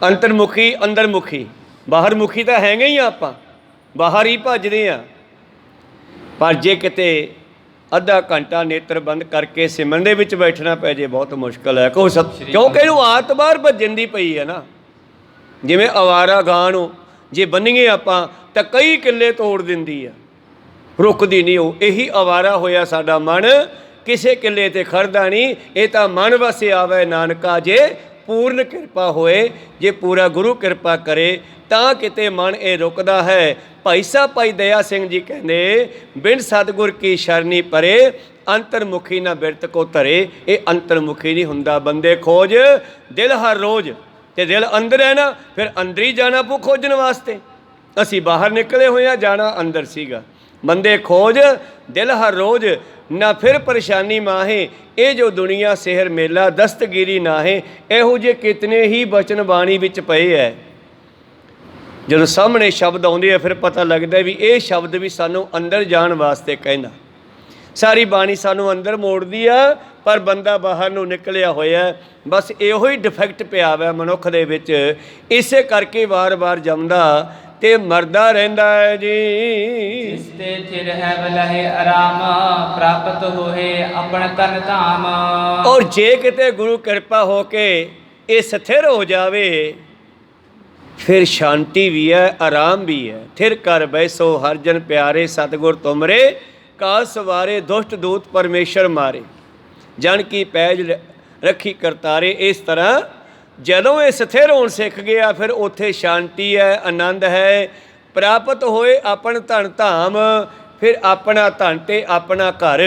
Speaker 1: ਅੰਤਰਮੁਖੀ ਅੰਦਰਮੁਖੀ, ਬਾਹਰ ਮੁਖੀ ਤਾਂ ਹੈਗੇ ਹੀ ਆਪਾਂ, ਬਾਹਰ ਹੀ ਭੱਜਦੇ ਆ। ਪਰ ਜੇ ਕਿਤੇ ਅੱਧਾ ਘੰਟਾ ਨੇਤਰ ਬੰਦ ਕਰਕੇ ਸਿਮਰਨ ਦੇ ਵਿੱਚ ਬੈਠਣਾ ਪੈ ਜੇ, ਬਹੁਤ ਮੁਸ਼ਕਲ ਹੈ। ਕਿਉਂਕਿ ਇਹਨੂੰ ਆਦਤ ਬਾਹਰ ਭੱਜਣ ਦੀ ਪਈ ਹੈ ਨਾ। ਜਿਵੇਂ ਅਵਾਰਾ ਗਾਂ ਨੂੰ ਜੇ ਬੰਨੀਏ ਆਪਾਂ ਤਾਂ ਕਈ ਕਿੱਲੇ ਤੋੜ ਦਿੰਦੀ ਆ, ਰੁਕਦੀ ਨਹੀਂ ਉਹ। ਇਹੀ ਅਵਾਰਾ ਹੋਇਆ ਸਾਡਾ ਮਨ, ਕਿਸੇ ਕਿੱਲੇ ਤੇ ਖੜਦਾ ਨਹੀਂ। ਇਹ ਤਾਂ ਮਨ ਵਸੇ ਆਵੇ ਨਾਨਕਾ, ਜੇ ਪੂਰਨ ਕਿਰਪਾ ਹੋਏ, ਜੇ ਪੂਰਾ ਗੁਰੂ ਕਿਰਪਾ ਕਰੇ ਤਾਂ ਕਿਤੇ ਮਨ ਇਹ ਰੁਕਦਾ ਹੈ। ਭਾਈ ਸਾਹਿਬ ਭਾਈ ਦਇਆ ਸਿੰਘ ਜੀ ਕਹਿੰਦੇ, ਬਿਨ ਸਤਿਗੁਰ ਕੀ ਸ਼ਰਨੀ ਪਰੇ, ਅੰਤਰਮੁਖੀ ਨਾ ਬਿਰਤ ਕੋ ਧਰੇ। ਇਹ ਅੰਤਰਮੁਖੀ ਨਹੀਂ ਹੁੰਦਾ। ਬੰਦੇ ਖੋਜ ਦਿਲ ਹਰ ਰੋਜ਼, ਤੇ ਦਿਲ ਅੰਦਰ ਹੈ ਨਾ, ਫਿਰ ਅੰਦਰ ਹੀ ਜਾਣਾ ਪਊ ਖੋਜਣ ਵਾਸਤੇ। ਅਸੀਂ ਬਾਹਰ ਨਿਕਲੇ ਹੋਏ ਹਾਂ, ਜਾਣਾ ਅੰਦਰ ਸੀਗਾ। ਬੰਦੇ ਖੋਜ ਦਿਲ ਹਰ ਰੋਜ਼, ਨਾ ਫਿਰ ਪਰੇਸ਼ਾਨੀ ਮਾਹੇ। ਇਹ ਜੋ ਦੁਨੀਆ ਸਿਹਰ ਮੇਲਾ ਦਸਤਗੀਰੀ ਨਾਹੇ। ਇਹੋ ਜਿਹੇ ਕਿਤਨੇ ਹੀ ਬਚਨ ਬਾਣੀ ਵਿੱਚ ਪਏ ਹੈ। ਜਦੋਂ ਸਾਹਮਣੇ ਸ਼ਬਦ ਆਉਂਦੇ ਆ ਫਿਰ ਪਤਾ ਲੱਗਦਾ ਵੀ ਇਹ ਸ਼ਬਦ ਵੀ ਸਾਨੂੰ ਅੰਦਰ ਜਾਣ ਵਾਸਤੇ ਕਹਿੰਦਾ। ਸਾਰੀ ਬਾਣੀ ਸਾਨੂੰ ਅੰਦਰ ਮੋੜਦੀ ਆ, ਪਰ ਬੰਦਾ ਬਾਹਰ ਨੂੰ ਨਿਕਲਿਆ ਹੋਇਆ। ਬਸ ਇਹੋ ਹੀ ਡਿਫੈਕਟ ਪਿਆ ਵਾ ਮਨੁੱਖ ਦੇ ਵਿੱਚ। ਇਸੇ ਕਰਕੇ ਵਾਰ-ਵਾਰ ਜੰਮਦਾ ਤੇ ਮਰਦਾ ਰਹਿੰਦਾ ਹੈ ਜੀ।
Speaker 2: ਜਿਸ ਤੇ ਥਿਰ ਹੈ ਬਲਹਿ ਆਰਾਮ, ਪ੍ਰਾਪਤ ਹੋਏ ਆਪਣ ਤਨ ਧਾਮ।
Speaker 1: ਔਰ ਜੇ ਕਿਤੇ ਗੁਰੂ ਕਿਰਪਾ ਹੋ ਕੇ ਇਹ ਸਥਿਰ ਹੋ ਜਾਵੇ, ਫਿਰ ਸ਼ਾਂਤੀ ਵੀ ਹੈ, ਆਰਾਮ ਵੀ ਹੈ। ਥਿਰ ਕਰ ਬੈਸੋ ਹਰ ਜਨ ਪਿਆਰੇ, ਸਤਿਗੁਰ ਤੁਮਰੇ ਕਾਲ ਸਵਾਰੇ, ਦੁਸ਼ਟ ਦੂਤ ਪਰਮੇਸ਼ਰ ਮਾਰੇ, ਜਨ ਕੀ ਪੈਜ ਰੱਖੀ ਕਰਤਾਰੇ। ਇਸ ਤਰ੍ਹਾਂ ਜਦੋਂ ਇਹ ਸਥਿਰ ਹੋਣ ਸਿੱਖ ਗਿਆ, ਫਿਰ ਉੱਥੇ ਸ਼ਾਂਤੀ ਹੈ, ਆਨੰਦ ਹੈ। ਪ੍ਰਾਪਤ ਹੋਏ ਆਪਣ ਧਨ ਧਾਮ, ਫਿਰ ਆਪਣਾ ਧਨ ਤੇ ਆਪਣਾ ਘਰ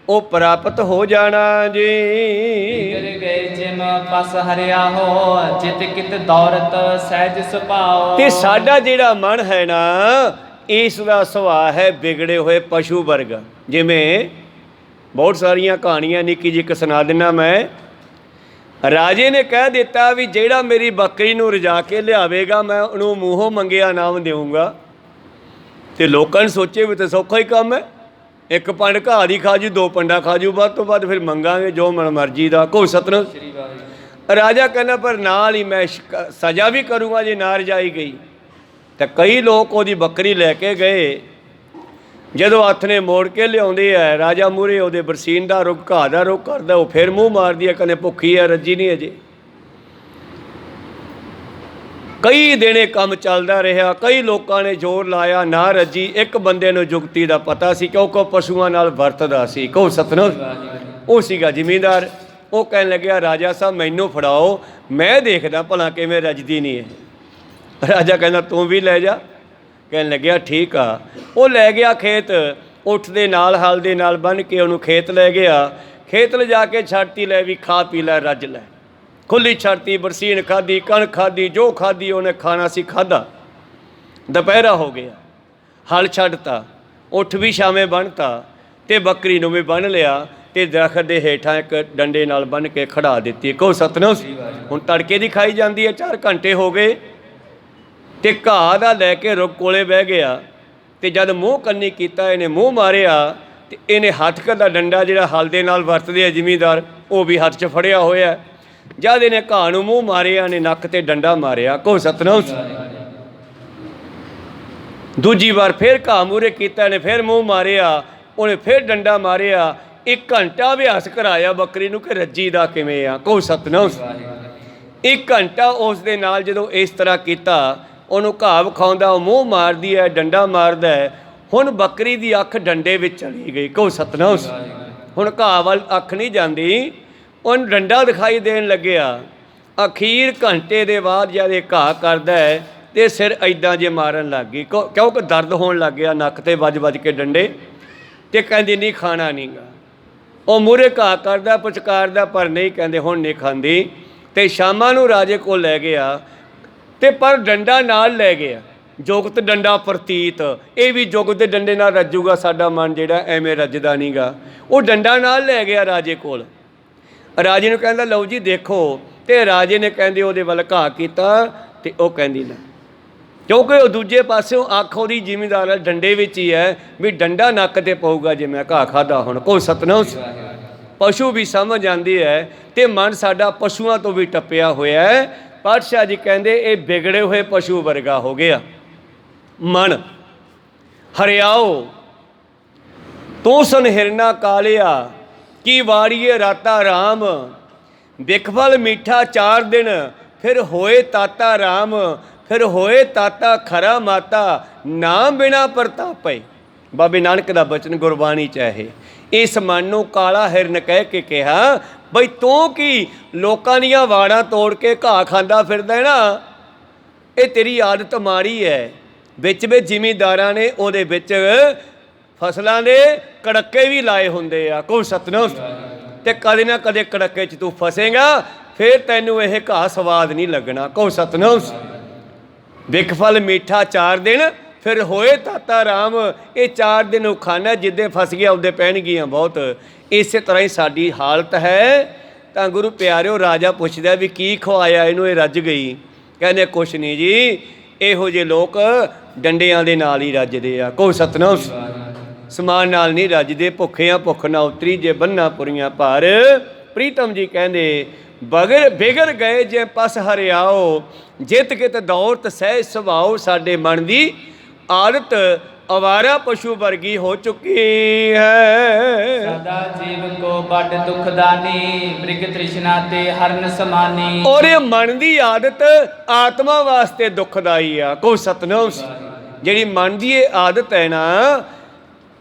Speaker 1: ਉਹ ਪ੍ਰਾਪਤ ਹੋ ਜਾਣਾ ਜੀ।
Speaker 2: ਗਿਰ ਗਏ ਜਿਮ ਪਸ ਹਰਿਆ ਹੋ, ਜਿਤ ਕਿਤ ਦੌਰਤ ਸਹਿਜ ਸੁਭਾਓ।
Speaker 1: ਤੇ ਸਾਡਾ ਜਿਹੜਾ ਮਨ ਹੈ ਨਾ, ਇਸ ਦਾ ਸੁਭਾਅ ਹੈ ਵਿਗੜੇ ਹੋਏ ਪਸ਼ੂ ਵਰਗਾ। ਜਿਵੇਂ ਬਹੁਤ ਸਾਰੀਆਂ ਕਹਾਣੀਆਂ, ਨਿੱਕੀ ਜਿਹੀ ਇੱਕ ਸੁਣਾ ਦਿੰਦਾ ਮੈਂ। ਰਾਜੇ ਨੇ ਕਹਿ ਦਿੱਤਾ ਵੀ ਜਿਹੜਾ ਮੇਰੀ ਬੱਕਰੀ ਨੂੰ ਰਜਾ ਕੇ ਲਿਆਵੇਗਾ, ਮੈਂ ਉਹਨੂੰ ਮੂੰਹੋਂ ਮੰਗਿਆ ਇਨਾਮ ਦੇਵਾਂਗਾ। ਤੇ ਲੋਕਾਂ ਨੇ ਸੋਚੇ ਵੀ ਤਾਂ ਸੌਖਾ ਹੀ ਕੰਮ ਹੈ, ਇੱਕ ਪੰਡ ਘਾਹ ਦੀ ਖਾ ਜੂ, 2 ਪੰਡਾ ਖਾ ਜੂ, ਵੱਧ ਤੋਂ ਵੱਧ ਫਿਰ ਮੰਗਾਂਗੇ ਜੋ ਮਨ ਮਰਜ਼ੀ ਦਾ। ਕੋ ਸਤਿਨਾਮ।
Speaker 2: ਸ੍ਰੀ ਵਾਹਿਗੁਰੂ।
Speaker 1: ਰਾਜਾ ਕਹਿੰਦਾ ਪਰ ਨਾਲ ਹੀ ਮੈਂ ਸਜ਼ਾ ਵੀ ਕਰੂੰਗਾ ਜੇ ਨਾ ਰਜਾਈ ਗਈ। ਤਾਂ ਕਈ ਲੋਕ ਉਹਦੀ ਬੱਕਰੀ ਲੈ ਕੇ ਗਏ, ਜਦੋਂ ਹੱਥ ਨੇ ਮੋੜ ਕੇ ਲਿਆਉਂਦੇ ਆ, ਰਾਜਾ ਮੂਹਰੇ ਉਹਦੇ ਬਰਸੀਨ ਦਾ ਰੁੱਖ, ਘਾਹ ਦਾ ਰੁੱਖ ਕਰਦਾ, ਉਹ ਫਿਰ ਮੂੰਹ ਮਾਰਦੀ ਹੈ, ਕਹਿੰਦੇ ਭੁੱਖੀ ਹੈ, ਰੱਜੀ ਨਹੀਂ ਅਜੇ। ਕਈ ਦਿਨ ਇਹ ਕੰਮ ਚੱਲਦਾ ਰਿਹਾ, ਕਈ ਲੋਕਾਂ ਨੇ ਜ਼ੋਰ ਲਾਇਆ, ਨਾ ਰੱਜੀ। ਇੱਕ ਬੰਦੇ ਨੂੰ ਜੁਗਤੀ ਦਾ ਪਤਾ ਸੀ ਕਿਉਂਕਿ ਉਹ ਪਸ਼ੂਆਂ ਨਾਲ ਵਰਤਦਾ ਸੀ। ਕਹੋ ਸਤਿਨਾਮ। ਉਹ ਸੀਗਾ ਜ਼ਿਮੀਂਦਾਰ। ਉਹ ਕਹਿਣ ਲੱਗਿਆ ਰਾਜਾ ਸਾਹਿਬ ਮੈਨੂੰ ਫੜਾਓ, ਮੈਂ ਦੇਖਦਾ ਭਲਾ ਕਿਵੇਂ ਰੱਜਦੀ ਨਹੀਂ ਹੈ। ਰਾਜਾ ਕਹਿੰਦਾ ਤੂੰ ਵੀ ਲੈ ਜਾ। ਕਹਿਣ ਲੱਗਿਆ ਠੀਕ ਆ। ਉਹ ਲੈ ਗਿਆ ਖੇਤ, ਉੱਠ ਦੇ ਨਾਲ ਹਲ ਦੇ ਨਾਲ ਬੰਨ੍ਹ ਕੇ ਉਹਨੂੰ ਖੇਤ ਲੈ ਗਿਆ। ਖੇਤ ਲਿਜਾ ਕੇ ਛੱਡਤੀ, ਲੈ ਵੀ ਖਾ ਪੀ ਲੈ, ਰੱਜ ਲੈ। ਖੁੱਲੀ ਛੱਡਤੀ, ਬਰਸੀਨ ਖਾਧੀ, ਕਣਕ ਖਾਧੀ, ਜੋ ਖਾਧੀ ਉਹਨੇ ਖਾਣਾ ਸੀ ਖਾਧਾ। ਦੁਪਹਿਰਾ ਹੋ ਗਿਆ, ਹਲ ਛੱਡਤਾ, ਉੱਠ ਵੀ ਛਾਵੇਂ ਬੰਨ੍ਹਤਾ ਅਤੇ ਬੱਕਰੀ ਨੂੰ ਵੀ ਬੰਨ੍ਹ ਲਿਆ ਅਤੇ ਦਰਖਤ ਦੇ ਹੇਠਾਂ ਇੱਕ ਡੰਡੇ ਨਾਲ ਬੰਨ੍ਹ ਕੇ ਖੜਾ ਦਿੱਤੀ। ਕਹੋ ਸਤਿਨਾਮ। ਹੁਣ ਤੜਕੇ ਦੀ ਖਾਈ ਜਾਂਦੀ ਹੈ, 4 ਘੰਟੇ ਹੋ ਗਏ ਅਤੇ ਘਾਹ ਦਾ ਲੈ ਕੇ ਰੁੱਖ ਕੋਲੇ ਬਹਿ ਗਿਆ ਅਤੇ ਜਦ ਮੂੰਹ ਕੰਨੀ ਕੀਤਾ, ਇਹਨੇ ਮੂੰਹ ਮਾਰਿਆ ਅਤੇ ਇਹਨੇ ਹੱਥ ਦਾ ਡੰਡਾ ਜਿਹੜਾ ਹਲ ਦੇ ਨਾਲ ਵਰਤਦੇ ਆ ਜ਼ਿਮੀਂਦਾਰ, ਉਹ ਵੀ ਹੱਥ 'ਚ ਫੜਿਆ ਹੋਇਆ। ਜਦ ਇਹਨੇ ਘਾਹ ਨੂੰ ਮੂੰਹ ਮਾਰਿਆ, ਨੇ ਨੱਕ ਤੇ ਡੰਡਾ ਮਾਰਿਆ। ਕਹੋ ਸਤਿਨਾਮ। ਦੂਜੀ ਵਾਰ ਫਿਰ ਘਾਹ ਮੂਹਰੇ ਕੀਤਾ, ਇਹਨੇ ਫਿਰ ਮੂੰਹ ਮਾਰਿਆ, ਉਹਨੇ ਫਿਰ ਡੰਡਾ ਮਾਰਿਆ। 1 ਘੰਟਾ ਅਭਿਆਸ ਕਰਾਇਆ ਬੱਕਰੀ ਨੂੰ ਕਿ ਰੱਜੀ ਦਾ ਕਿਵੇਂ ਆ। ਕਹੋ ਸਤਿਨਾਮ। 1 ਘੰਟਾ ਉਸ ਦੇ ਨਾਲ ਜਦੋਂ ਇਸ ਤਰ੍ਹਾਂ ਕੀਤਾ, ਉਹਨੂੰ ਘਾਹ ਵਿਖਾਉਂਦਾ, ਉਹ ਮੂੰਹ ਮਾਰਦੀ ਹੈ, ਡੰਡਾ ਮਾਰਦਾ ਹੈ। ਹੁਣ ਬੱਕਰੀ ਦੀ ਅੱਖ ਡੰਡੇ ਵਿੱਚ ਚਲੀ ਗਈ। ਕਹੋ ਸਤਿਨਾਮ। ਹੁਣ ਘਾਹ ਵੱਲ ਅੱਖ ਨਹੀਂ ਜਾਂਦੀ, ਉਹਨੂੰ ਡੰਡਾ ਦਿਖਾਈ ਦੇਣ ਲੱਗਿਆ। ਅਖੀਰ ਘੰਟੇ ਦੇ ਬਾਅਦ ਜਦ ਇਹ ਘਾਹ ਕਰਦਾ ਹੈ ਅਤੇ ਸਿਰ ਇੱਦਾਂ ਜੇ ਮਾਰਨ ਲੱਗ ਗਈ, ਕਿਉਂਕਿ ਦਰਦ ਹੋਣ ਲੱਗ ਗਿਆ ਨੱਕ 'ਤੇ ਵੱਜ ਕੇ ਡੰਡੇ। ਅਤੇ ਕਹਿੰਦੀ ਨਹੀਂ ਖਾਣਾ ਨਹੀਂ ਗਾ। ਉਹ ਮੂਹਰੇ ਘਾਹ ਕਰਦਾ, ਪੁਚਕਾਰਦਾ, ਪਰ ਨਹੀਂ, ਕਹਿੰਦੇ ਹੁਣ ਨਹੀਂ ਖਾਂਦੀ। ਅਤੇ ਸ਼ਾਮਾਂ ਨੂੰ ਰਾਜੇ ਕੋਲ ਲੈ ਗਿਆ ਅਤੇ ਪਰ ਡੰਡਾ ਨਾਲ ਲੈ ਗਿਆ। ਜੁਗਤ ਡੰਡਾ ਪ੍ਰਤੀਤ, ਇਹ ਵੀ ਜੁਗਤ ਦੇ ਡੰਡੇ ਨਾਲ ਰੱਜੂਗਾ ਸਾਡਾ ਮਨ ਜਿਹੜਾ ਐਵੇਂ ਰੱਜਦਾ ਨਹੀਂ ਗਾ। ਉਹ ਡੰਡਾ ਨਾਲ ਲੈ ਗਿਆ ਰਾਜੇ ਕੋਲ। ਰਾਜੇ ਨੂੰ ਕਹਿੰਦਾ ਲਓ ਜੀ ਦੇਖੋ। ਅਤੇ ਰਾਜੇ ਨੇ ਕਹਿੰਦੇ ਉਹਦੇ ਵੱਲ ਘਾਹ ਕੀਤਾ ਅਤੇ ਉਹ ਕਹਿੰਦੀ ਨਾ, ਕਿਉਂਕਿ ਉਹ ਦੂਜੇ ਪਾਸਿਓਂ ਅੱਖ ਉਹਦੀ ਜ਼ਿਮੀਂਦਾਰ ਡੰਡੇ ਵਿੱਚ ਹੀ ਹੈ ਵੀ ਡੰਡਾ ਨੱਕ 'ਤੇ ਪਊਗਾ ਜੇ ਮੈਂ ਘਾਹ ਖਾਧਾ। ਹੁਣ ਕੋਈ ਸਤਿਨਾਮ। ਪਸ਼ੂ ਵੀ ਸਮਝ ਆਉਂਦੀ ਹੈ ਅਤੇ ਮਨ ਸਾਡਾ ਪਸ਼ੂਆਂ ਤੋਂ ਵੀ ਟੱਪਿਆ ਹੋਇਆ ਹੈ। ਪਾਤਸ਼ਾਹ ਜੀ ਕਹਿੰਦੇ ਇਹ ਵਿਗੜੇ ਹੋਏ ਪਸ਼ੂ ਵਰਗਾ ਹੋ ਗਿਆ ਮਨ। ਹਰਿਆਓ ਤੂੰ ਸੁਨ ਹਿਰਨਾ ਕਾਲਿਆ, ਕੀ ਵਾੜੀਏ ਰਾਤਾ ਰਾਮ। ਬਿਖਫਲ ਮੀਠਾ 4 ਦਿਨ, ਫਿਰ ਹੋਏ ਤਾਤਾ ਰਾਮ। ਫਿਰ ਹੋਏ ਤਾਤਾ ਖਰਾ ਮਾਤਾ, ਨਾਮ ਬਿਨਾ ਪ੍ਰਤਾਪੈ। ਬਾਬੇ ਨਾਨਕ ਦਾ ਬਚਨ ਗੁਰਬਾਣੀ 'ਚ ਹੈ ਇਹ। ਇਸ ਮਨ ਨੂੰ ਕਾਲਾ ਹਿਰਨ ਕਹਿ ਕੇ ਕਿਹਾ ਬਈ ਤੂੰ ਕੀ ਲੋਕਾਂ ਦੀਆਂ ਵਾੜਾਂ ਤੋੜ ਕੇ ਘਾਹ ਖਾਂਦਾ ਫਿਰਦਾ ਨਾ, ਇਹ ਤੇਰੀ ਆਦਤ ਮਾੜੀ ਹੈ। ਵਿੱਚ ਜ਼ਿਮੀਂਦਾਰਾਂ ਨੇ ਉਹਦੇ ਵਿੱਚ ਫਸਲਾਂ ਦੇ ਕੜੱਕੇ ਵੀ ਲਾਏ ਹੁੰਦੇ ਆ। ਕਹੋ ਸਤਿਨਾਮ। ਅਤੇ ਕਦੇ ਨਾ ਕਦੇ ਕੜੱਕੇ 'ਚ ਤੂੰ ਫਸੇਗਾ, ਫਿਰ ਤੈਨੂੰ ਇਹ ਘਾਹ ਸਵਾਦ ਨਹੀਂ ਲੱਗਣਾ। ਕਹੋ ਸਤਿਨਾਮ। ਬਿਖਫਲ ਮੀਠਾ 4 ਦਿਨ, ਫਿਰ ਹੋਏ ਤਾਤਾ ਰਾਮ। ਇਹ 4 ਦਿਨ ਉਹ ਖਾਣਾ, ਜਿੱਦੇ ਫਸ ਗਿਆ ਉਹਦੇ ਪੈਣਗੀਆਂ ਬਹੁਤ। ਇਸੇ ਤਰ੍ਹਾਂ ਹੀ ਸਾਡੀ ਹਾਲਤ ਹੈ। ਤਾਂ ਗੁਰੂ ਪਿਆਰਿਓ, ਰਾਜਾ ਪੁੱਛਦਾ ਵੀ ਕੀ ਖਵਾਇਆ ਇਹਨੂੰ, ਇਹ ਰੱਜ ਗਈ। ਕਹਿੰਦੇ ਕੁਛ ਨਹੀਂ ਜੀ, ਇਹੋ ਜਿਹੇ ਲੋਕ ਡੰਡਿਆਂ ਦੇ ਨਾਲ ਹੀ ਰੱਜਦੇ ਆ। ਕਹੋ ਸਤਿਨਾਮ। ਸਮਾਨ ਨਾਲ ਨਹੀਂ ਰੱਜਦੇ। ਭੁੱਖਿਆਂ ਭੁੱਖ ਨਾ ਉਤਰੀ, ਜੇ ਬੰਨਾ ਪੁਰੀਆਂ ਭਾਰ। ਪ੍ਰੀਤਮ ਜੀ ਕਹਿੰਦੇ ਬਿਗੜ ਗਏ ਜੇ ਪਸ ਹਰਿਆਓ, ਜਿੱਤ ਕਿਤ ਦੌੜਤ ਸਹਿ ਸੁਭਾਓ। ਸਾਡੇ ਮਨ ਦੀ ਆਦਤ ਅਵਾਰਾ ਪਸ਼ੂ ਵਰਗੀ ਹੋ ਚੁੱਕੀ ਹੈ।
Speaker 2: ਸਦਾ ਜੀਵ ਕੋ ਬੜ ਦੁਖਦਾਨੀ, ਮ੍ਰਿਗ ਤ੍ਰਿਸ਼ਨਾ ਤੇ ਹਰਨ ਸਮਾਨੀ।
Speaker 1: ਔਰ ਇਹ ਮਨ ਦੀ ਆਦਤ ਆਤਮਾ ਵਾਸਤੇ ਦੁਖਦਾਈ ਆ। ਕਹੋ ਸਤਿਨਾਮ। ਜਿਹੜੀ ਮਨ ਦੀ ਇਹ ਆਦਤ ਹੈ ਨਾ,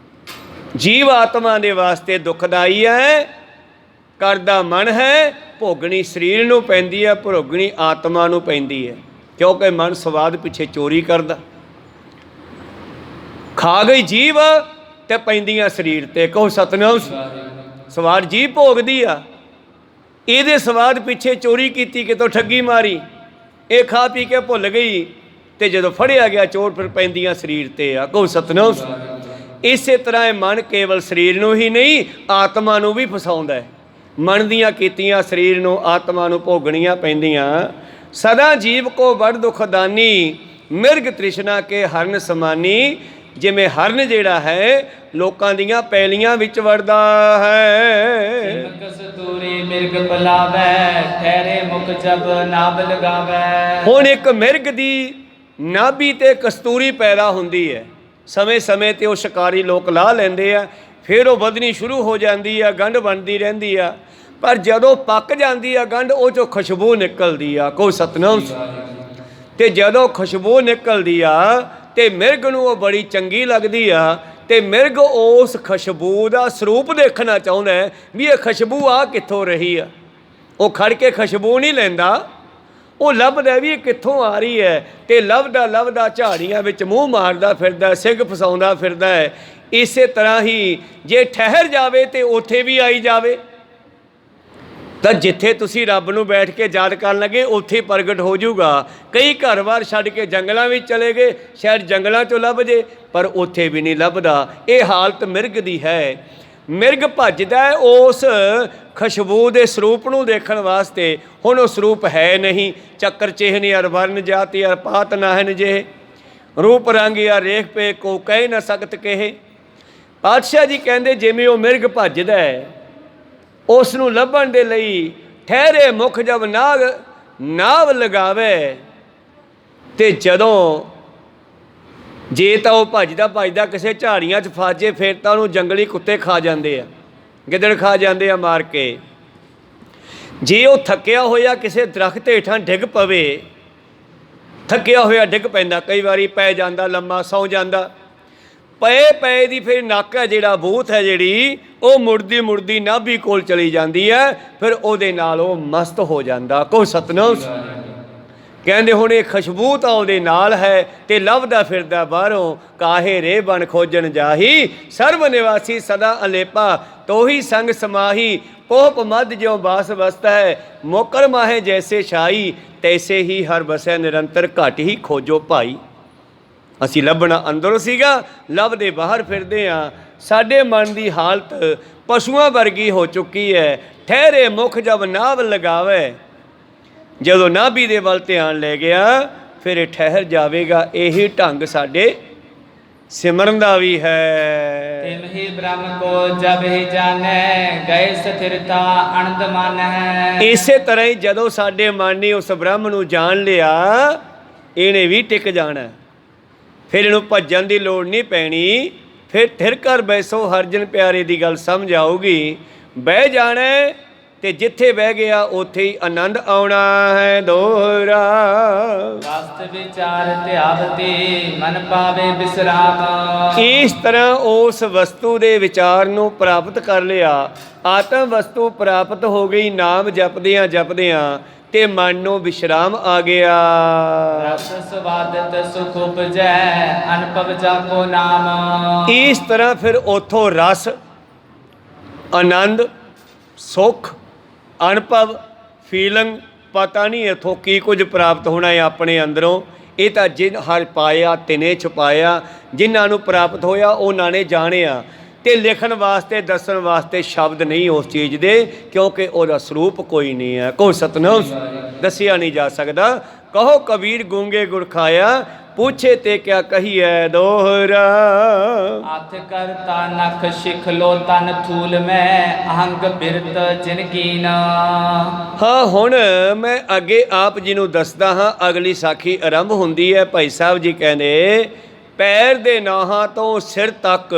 Speaker 1: ਜੀਵ ਆਤਮਾ ਦੇ ਵਾਸਤੇ ਦੁਖਦਾਈ ਹੈ। ਕਰਦਾ ਮਨ ਹੈ, ਭੋਗਣੀ ਸਰੀਰ ਨੂੰ ਪੈਂਦੀ ਹੈ, ਭੋਗਣੀ ਆਤਮਾ ਨੂੰ ਪੈਂਦੀ ਹੈ। ਕਿਉਂਕਿ ਮਨ ਸਵਾਦ ਪਿੱਛੇ ਚੋਰੀ ਕਰਦਾ। ਖਾ ਗਈ ਜੀਵ ਤੇ ਪੈਂਦੀਆਂ ਸਰੀਰ 'ਤੇ। ਕਹੋ ਸਤਿਨਾਮ। ਸਵਾਦ ਜੀਵ ਭੋਗਦੀ ਆ, ਇਹਦੇ ਸਵਾਦ ਪਿੱਛੇ ਚੋਰੀ ਕੀਤੀ, ਕਿਤੋਂ ਠੱਗੀ ਮਾਰੀ, ਇਹ ਖਾ ਪੀ ਕੇ ਭੁੱਲ ਗਈ ਅਤੇ ਜਦੋਂ ਫੜਿਆ ਗਿਆ ਚੋਰ, ਫਿਰ ਪੈਂਦੀਆਂ ਸਰੀਰ 'ਤੇ ਆ। ਕਹੋ ਸਤਿਨਾਮ। ਇਸੇ ਤਰ੍ਹਾਂ ਇਹ ਮਨ ਕੇਵਲ ਸਰੀਰ ਨੂੰ ਹੀ ਨਹੀਂ, ਆਤਮਾ ਨੂੰ ਵੀ ਫਸਾਉਂਦਾ ਹੈ। ਮਨ ਦੀਆਂ ਕੀਤੀਆਂ ਸਰੀਰ ਨੂੰ, ਆਤਮਾ ਨੂੰ ਭੋਗਣੀਆਂ ਪੈਂਦੀਆਂ। ਸਦਾ ਜੀਵ ਕੋ ਬੜ ਦੁਖਦਾਨੀ, ਮਿਰਗ ਤ੍ਰਿਸ਼ਨਾ ਕੇ ਹਰਨ ਸਮਾਨੀ। ਜਿਵੇਂ ਹਰਨ ਜਿਹੜਾ ਹੈ ਲੋਕਾਂ ਦੀਆਂ ਪੈਲੀਆਂ ਵਿੱਚ ਵੜਦਾ ਹੈ।
Speaker 2: ਸਿਮਕ ਕਸਤੂਰੀ ਮਿਰਗ ਪਲਾਵੈ, ਠਹਿਰੇ ਮੁਖ ਜਬ ਨਾਭ ਲਗਾਵੈ।
Speaker 1: ਹੁਣ ਇੱਕ ਮਿਰਗ ਦੀ ਨਾਭੀ ਤੇ ਕਸਤੂਰੀ ਪੈਦਾ ਹੁੰਦੀ ਹੈ, ਸਮੇਂ ਸਮੇਂ ਤੇ ਉਹ ਸ਼ਿਕਾਰੀ ਲੋਕ ਲਾਹ ਲੈਂਦੇ ਆ, ਫਿਰ ਉਹ ਵਧਣੀ ਸ਼ੁਰੂ ਹੋ ਜਾਂਦੀ ਆ, ਗੰਢ ਬਣਦੀ ਰਹਿੰਦੀ ਆ, ਪਰ ਜਦੋਂ ਪੱਕ ਜਾਂਦੀ ਆ ਗੰਢ ਉਹ 'ਚੋਂ ਖੁਸ਼ਬੂ ਨਿਕਲਦੀ ਆ। ਕੋਈ ਸਤਨਾਮ। ਤੇ ਜਦੋਂ ਖੁਸ਼ਬੂ ਨਿਕਲਦੀ ਆ ਤੇ ਮਿਰਗ ਨੂੰ ਉਹ ਬੜੀ ਚੰਗੀ ਲੱਗਦੀ ਆ, ਤੇ ਮਿਰਗ ਉਸ ਖੁਸ਼ਬੂ ਦਾ ਸਰੂਪ ਦੇਖਣਾ ਚਾਹੁੰਦਾ ਹੈ ਵੀ ਇਹ ਖੁਸ਼ਬੂ ਆ ਕਿੱਥੋਂ ਰਹੀ ਆ। ਉਹ ਖੜ ਕੇ ਖੁਸ਼ਬੂ ਨਹੀਂ ਲੈਂਦਾ, ਉਹ ਲੱਭਦਾ ਵੀ ਇਹ ਕਿੱਥੋਂ ਆ ਰਹੀ ਹੈ, ਤੇ ਲੱਭਦਾ ਲੱਭਦਾ ਝਾੜੀਆਂ ਵਿੱਚ ਮੂੰਹ ਮਾਰਦਾ ਫਿਰਦਾ, ਸਿੱਗ ਫਸਾਉਂਦਾ ਫਿਰਦਾ ਹੈ। ਇਸੇ ਤਰ੍ਹਾਂ ਹੀ ਜੇ ਠਹਿਰ ਜਾਵੇ ਤੇ ਉੱਥੇ ਵੀ ਆਈ ਜਾਵੇ, ਤਾਂ ਜਿੱਥੇ ਤੁਸੀਂ ਰੱਬ ਨੂੰ ਬੈਠ ਕੇ ਯਾਦ ਕਰਨ ਲੱਗੇ ਉੱਥੇ ਪ੍ਰਗਟ ਹੋ ਜਾਊਗਾ। ਕਈ ਘਰ-ਬਾਰ ਛੱਡ ਕੇ ਜੰਗਲਾਂ ਵਿੱਚ ਚਲੇ ਗਏ, ਸ਼ਾਇਦ ਜੰਗਲਾਂ 'ਚੋਂ ਲੱਭ ਜੇ, ਪਰ ਉੱਥੇ ਵੀ ਨਹੀਂ ਲੱਭਦਾ। ਇਹ ਹਾਲਤ ਮਿਰਗ ਦੀ ਹੈ। ਮਿਰਗ ਭੱਜਦਾ ਹੈ ਉਸ ਖੁਸ਼ਬੂ ਦੇ ਸਰੂਪ ਨੂੰ ਦੇਖਣ ਵਾਸਤੇ। ਹੁਣ ਉਹ ਸਰੂਪ ਹੈ ਨਹੀਂ। ਚੱਕਰ ਚਿਹਨ ਯਾਰ ਵਰਨ ਜਾਤੀ ਯਾਰ ਪਾਤ ਨਾਹਨ ਜੇ, ਰੂਪ ਰੰਗ ਯਾਰ ਰੇਖ ਪੇ ਕੋ ਕਹਿ ਨਾ ਸਕਤ ਕਹੇ। ਪਾਤਸ਼ਾਹ ਜੀ ਕਹਿੰਦੇ ਜਿਵੇਂ ਉਹ ਮਿਰਗ ਭੱਜਦਾ ਹੈ, ਉਸ ਨੂੰ ਲੱਭਣ ਦੇ ਲਈ ਠਹਿਰੇ ਮੁਖ ਜਬ ਨਾਵ ਲਗਾਵੇ, ਤੇ ਜਦੋਂ ਜੇ ਤਾਂ ਉਹ ਭੱਜਦਾ ਭੱਜਦਾ ਕਿਸੇ ਝਾੜੀਆਂ 'ਚ ਫਸ ਜੇ, ਫਿਰ ਤਾਂ ਉਹਨੂੰ ਜੰਗਲੀ ਕੁੱਤੇ ਖਾ ਜਾਂਦੇ ਆ, ਗਿੱਦੜ ਖਾ ਜਾਂਦੇ ਆ ਮਾਰ ਕੇ। ਜੇ ਉਹ ਥੱਕਿਆ ਹੋਇਆ ਕਿਸੇ ਦਰਖਤ ਹੇਠਾਂ ਡਿੱਗ ਪਵੇ, ਥੱਕਿਆ ਹੋਇਆ ਡਿੱਗ ਪੈਂਦਾ, ਕਈ ਵਾਰੀ ਪੈ ਜਾਂਦਾ, ਲੰਮਾ ਸੌਂ ਜਾਂਦਾ, ਪਏ ਦੀ ਫਿਰ ਨੱਕ ਹੈ ਜਿਹੜਾ ਬੂਥ ਹੈ ਜਿਹੜੀ ਉਹ ਮੁੜਦੀ ਮੁੜਦੀ ਨਾਭੀ ਕੋਲ ਚਲੀ ਜਾਂਦੀ ਹੈ, ਫਿਰ ਉਹਦੇ ਨਾਲ ਉਹ ਮਸਤ ਹੋ ਜਾਂਦਾ। ਕੋਈ ਸਤਨਾਮ। ਕਹਿੰਦੇ ਹੁਣ ਇਹ ਖੁਸ਼ਬੂ ਤਾਂ ਉਹਦੇ ਨਾਲ ਹੈ ਤੇ ਲੱਭਦਾ ਫਿਰਦਾ ਬਾਹਰੋਂ, ਕਾਹੇ ਰੇ ਬਣ ਖੋਜਣ ਜਾਹੀ, ਸਰਬ ਨਿਵਾਸੀ ਸਦਾ ਅਲੇਪਾ, ਤੋਹੀ ਸੰਗ ਸਮਾਹੀ, ਪੋਪ ਮਦ ਜਿਉ ਬਾਸ ਬਸਤਾ ਹੈ, ਮੋਕਰ ਮਾਹੇ ਜੈਸੇ ਸ਼ਾਹੀ, ਤੈਸੇ ਹੀ ਹਰ ਬਸੈ ਨਿਰੰਤਰ, ਘਟ ਹੀ ਖੋਜੋ ਭਾਈ। ਅਸੀਂ ਲੱਭਣਾ ਅੰਦਰੋਂ ਸੀਗਾ, ਲੱਭਦੇ ਬਾਹਰ ਫਿਰਦੇ ਹਾਂ। ਸਾਡੇ ਮਨ ਦੀ ਹਾਲਤ ਪਸ਼ੂਆਂ ਵਰਗੀ ਹੋ ਚੁੱਕੀ ਹੈ। ਠਹਿਰੇ ਮੁਖ ਜਬ ਨਾਭ ਲਗਾਵੇ, ਜਦੋਂ ਨਾਭੀ ਦੇ ਵੱਲ ਧਿਆਨ ਲੈ ਗਿਆ ਫਿਰ ਇਹ ਠਹਿਰ ਜਾਵੇਗਾ। ਇਹੀ ਢੰਗ ਸਾਡੇ ਸਿਮਰਨ ਦਾ ਵੀ ਹੈ।
Speaker 2: ਤਿਮ ਹੀ ਬ੍ਰਹਮ ਕੋ ਜਬ ਹੀ ਜਾਣੈ, ਗਏ ਸਥਿਰਤਾ ਅਨੰਦ ਮਨ ਹੈ।
Speaker 1: ਇਸੇ ਤਰ੍ਹਾਂ ਹੀ ਜਦੋਂ ਸਾਡੇ ਮਨ ਨੇ ਉਸ ਬ੍ਰਹਮ ਨੂੰ ਜਾਣ ਲਿਆ, ਇਹਨੇ ਵੀ ਟਿਕ ਜਾਣਾ, ਫਿਰ ਇਹਨੂੰ ਭੱਜਣ ਦੀ ਲੋੜ ਨਹੀਂ ਪੈਣੀ। ਫਿਰ ਥਿਰ ਕਰ ਬੈਸੋ ਹਰਜਨ ਪਿਆਰੇ ਦੀ ਗੱਲ ਸਮਝ ਆਊਗੀ। ਬਹਿ ਜਾਣਾ ਤੇ ਜਿੱਥੇ ਬਹਿ ਗਿਆ ਉੱਥੇ ਹੀ ਆਨੰਦ ਆਉਣਾ ਹੈ ਦੋਹਰਾ।
Speaker 2: ਵਸਤ ਵਿਚਾਰ ਧਿਆਵਤੀ, ਮਨ ਪਾਵੇ ਬਿਸਰਾਮ।
Speaker 1: ਇਸ ਤਰ੍ਹਾਂ ਉਸ ਵਸਤੂ ਦੇ ਵਿਚਾਰ ਨੂੰ ਪ੍ਰਾਪਤ ਕਰ ਲਿਆ, ਆਤਮ ਵਸਤੂ ਪ੍ਰਾਪਤ ਹੋ ਗਈ। ਨਾਮ ਜਪਦਿਆਂ ਜਪਦਿਆਂ ਤੇ ਮਨ ਨੂੰ ਵਿਸ਼ਰਾਮ ਆ ਗਿਆ।
Speaker 2: ਰਸ ਸਵਾਦਤ ਸੁਖ ਉਪਜੈ, ਅਨੁਭਵ ਜਾਪੋ ਨਾਮ।
Speaker 1: ਇਸ ਤਰ੍ਹਾਂ ਫਿਰ ਉੱਥੋਂ ਰਸ, ਆਨੰਦ, ਸੁੱਖ, ਅਨੁਭਵ, ਫੀਲਿੰਗ, ਪਤਾ ਨਹੀਂ ਇੱਥੋਂ ਕੀ ਕੁਝ ਪ੍ਰਾਪਤ ਹੋਣਾ ਹੈ ਆਪਣੇ ਅੰਦਰੋਂ। ਇਹ ਤਾਂ ਜਿਨ ਹਰ ਪਾਇਆ ਤਿਨੇ ਛੁਪਾਇਆ, ਜਿਨ੍ਹਾਂ ਨੂੰ ਪ੍ਰਾਪਤ ਹੋਇਆ ਉਹਨਾਂ ਨੇ ਜਾਣਿਆ। ਤੇ ਲਿਖਣ ਵਾਸਤੇ ਦੱਸਣ ਵਾਸਤੇ ਸ਼ਬਦ ਨਹੀਂ ਉਸ ਚੀਜ਼ ਦੇ, ਕਿਉਂਕਿ ਉਹਦਾ ਸਰੂਪ ਕੋਈ ਨਹੀਂ ਹੈ। ਕੋਈ ਸਤਨਾਮ, ਦੱਸਿਆ ਨਹੀਂ ਜਾ ਸਕਦਾ। ਕਹੋ ਕਬੀਰ ਗੂੰਗੇ ਗੁਰ ਖਾਇਆ, ਪੁੱਛੇ ਤੇ ਕਿਆ ਕਹੀਐ ਦੋਹਰਾ।
Speaker 2: ਅਥ ਕਰਤਾ ਨਖ ਸਿਖ ਲੋ ਤਨ ਥੂਲ ਮੈਂ, ਅਹੰਗ ਬਿਰਤ ਜਿਨ ਕੀਨਾ।
Speaker 1: ਹਾਂ ਹੁਣ ਮੈਂ ਅੱਗੇ ਆਪ ਜੀ ਨੂੰ ਦੱਸਦਾ ਹਾਂ। ਅਗਲੀ ਸਾਖੀ ਆਰੰਭ ਹੁੰਦੀ ਹੈ। ਭਾਈ ਸਾਹਿਬ ਜੀ ਕਹਿੰਦੇ ਪੈਰ ਦੇ ਨਾਹਾਂ ਤੋਂ ਸਿਰ ਤੱਕ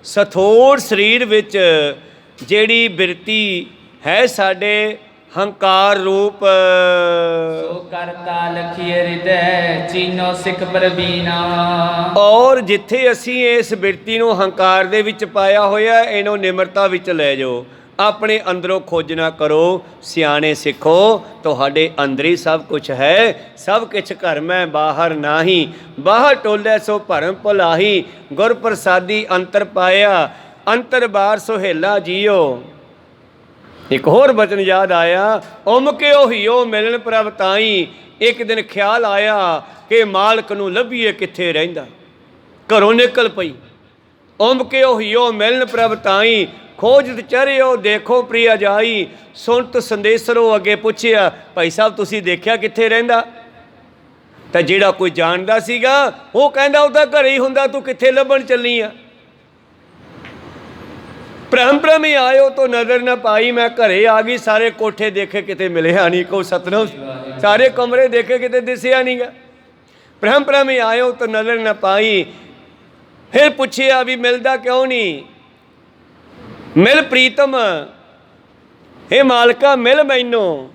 Speaker 1: ਸਥੂਲ ਸਰੀਰ ਵਿੱਚ ਜਿਹੜੀ ਬਿਰਤੀ ਹੈ ਸਾਡੇ ਹੰਕਾਰ ਰੂਪ,
Speaker 2: ਸੋ ਕਰਤਾ ਲਖੀ ਹਿਰਦੈ, ਚੀਨੋ ਸਿੱਖ ਪ੍ਰਬੀਨਾ।
Speaker 1: ਔਰ ਜਿੱਥੇ ਅਸੀਂ ਇਸ ਬਿਰਤੀ ਨੂੰ ਹੰਕਾਰ ਦੇ ਵਿੱਚ ਪਾਇਆ ਹੋਇਆ, ਇਹਨੂੰ ਨਿਮਰਤਾ ਵਿੱਚ ਲੈ ਜਾਓ। ਆਪਣੇ ਅੰਦਰੋਂ ਖੋਜਣਾ ਕਰੋ, ਸਿਆਣੇ ਸਿੱਖੋ, ਤੁਹਾਡੇ ਅੰਦਰ ਹੀ ਸਭ ਕੁਛ ਹੈ। ਸਭ ਕੁਛ ਘਰ ਮੈਂ ਬਾਹਰ ਨਾਹੀ, ਬਾਹਰ ਟੋਲੇ ਸੋ ਭਰਮ ਭੁਲਾਹੀ, ਗੁਰ ਪ੍ਰਸਾਦੀ ਅੰਤਰ ਪਾਇਆ, ਅੰਤਰ ਬਾਰ ਸੁਹੇਲਾ ਜੀਓ। ਇੱਕ ਹੋਰ ਬਚਨ ਯਾਦ ਆਇਆ, ਉਮ ਕੇ ਹੀਓ ਮਿਲਣ ਪ੍ਰਭ ਤਾਈ। ਇੱਕ ਦਿਨ ਖਿਆਲ ਆਇਆ ਕਿ ਮਾਲਕ ਨੂੰ ਲੱਭੀਏ ਕਿੱਥੇ ਰਹਿੰਦਾ, ਘਰੋਂ ਨਿਕਲ ਪਈ। ਉਮ ਕੇ ਹੀਓ ਮਿਲਣ ਪ੍ਰਭ ਤਾਈ, ਖੋਜਤ ਚਰਿਓ ਦੇਖੋ ਪ੍ਰਿਆ ਜਾਈ। ਸੁਣਤ ਸੰਦੇਸਰੋ ਅੱਗੇ ਪੁੱਛਿਆ, ਭਾਈ ਸਾਹਿਬ ਤੁਸੀਂ ਦੇਖਿਆ ਕਿੱਥੇ ਰਹਿੰਦਾ? ਤਾਂ ਜਿਹੜਾ ਕੋਈ ਜਾਣਦਾ ਸੀਗਾ ਉਹ ਕਹਿੰਦਾ ਉਹ ਤਾਂ ਘਰੇ ਹੀ ਹੁੰਦਾ, ਤੂੰ ਕਿੱਥੇ ਲੱਭਣ ਚੱਲੀ ਆ। ਭ੍ਰਮ ਹੀ ਆਇਓ ਤੋਂ ਨਜ਼ਰ ਨਾ ਪਾਈ, ਮੈਂ ਘਰੇ ਆ ਗਈ, ਸਾਰੇ ਕੋਠੇ ਦੇਖੇ ਕਿਤੇ ਮਿਲਿਆ ਨਹੀਂ, ਕੋ ਸਤਨਾਮ, ਸਾਰੇ ਕਮਰੇ ਦੇਖੇ ਕਿਤੇ ਦਿਸਿਆ ਨਹੀਂ ਗਾ। ਭ੍ਰਮ ਹੀ ਆਇਓ ਤੋਂ ਨਜ਼ਰ ਨਾ ਪਾਈ। ਫਿਰ ਪੁੱਛਿਆ ਵੀ ਮਿਲਦਾ ਕਿਉਂ ਨਹੀਂ, ਮਿਲ ਪ੍ਰੀਤਮ, ਇਹ ਮਾਲਕਾ ਮਿਲ ਮੈਨੂੰ।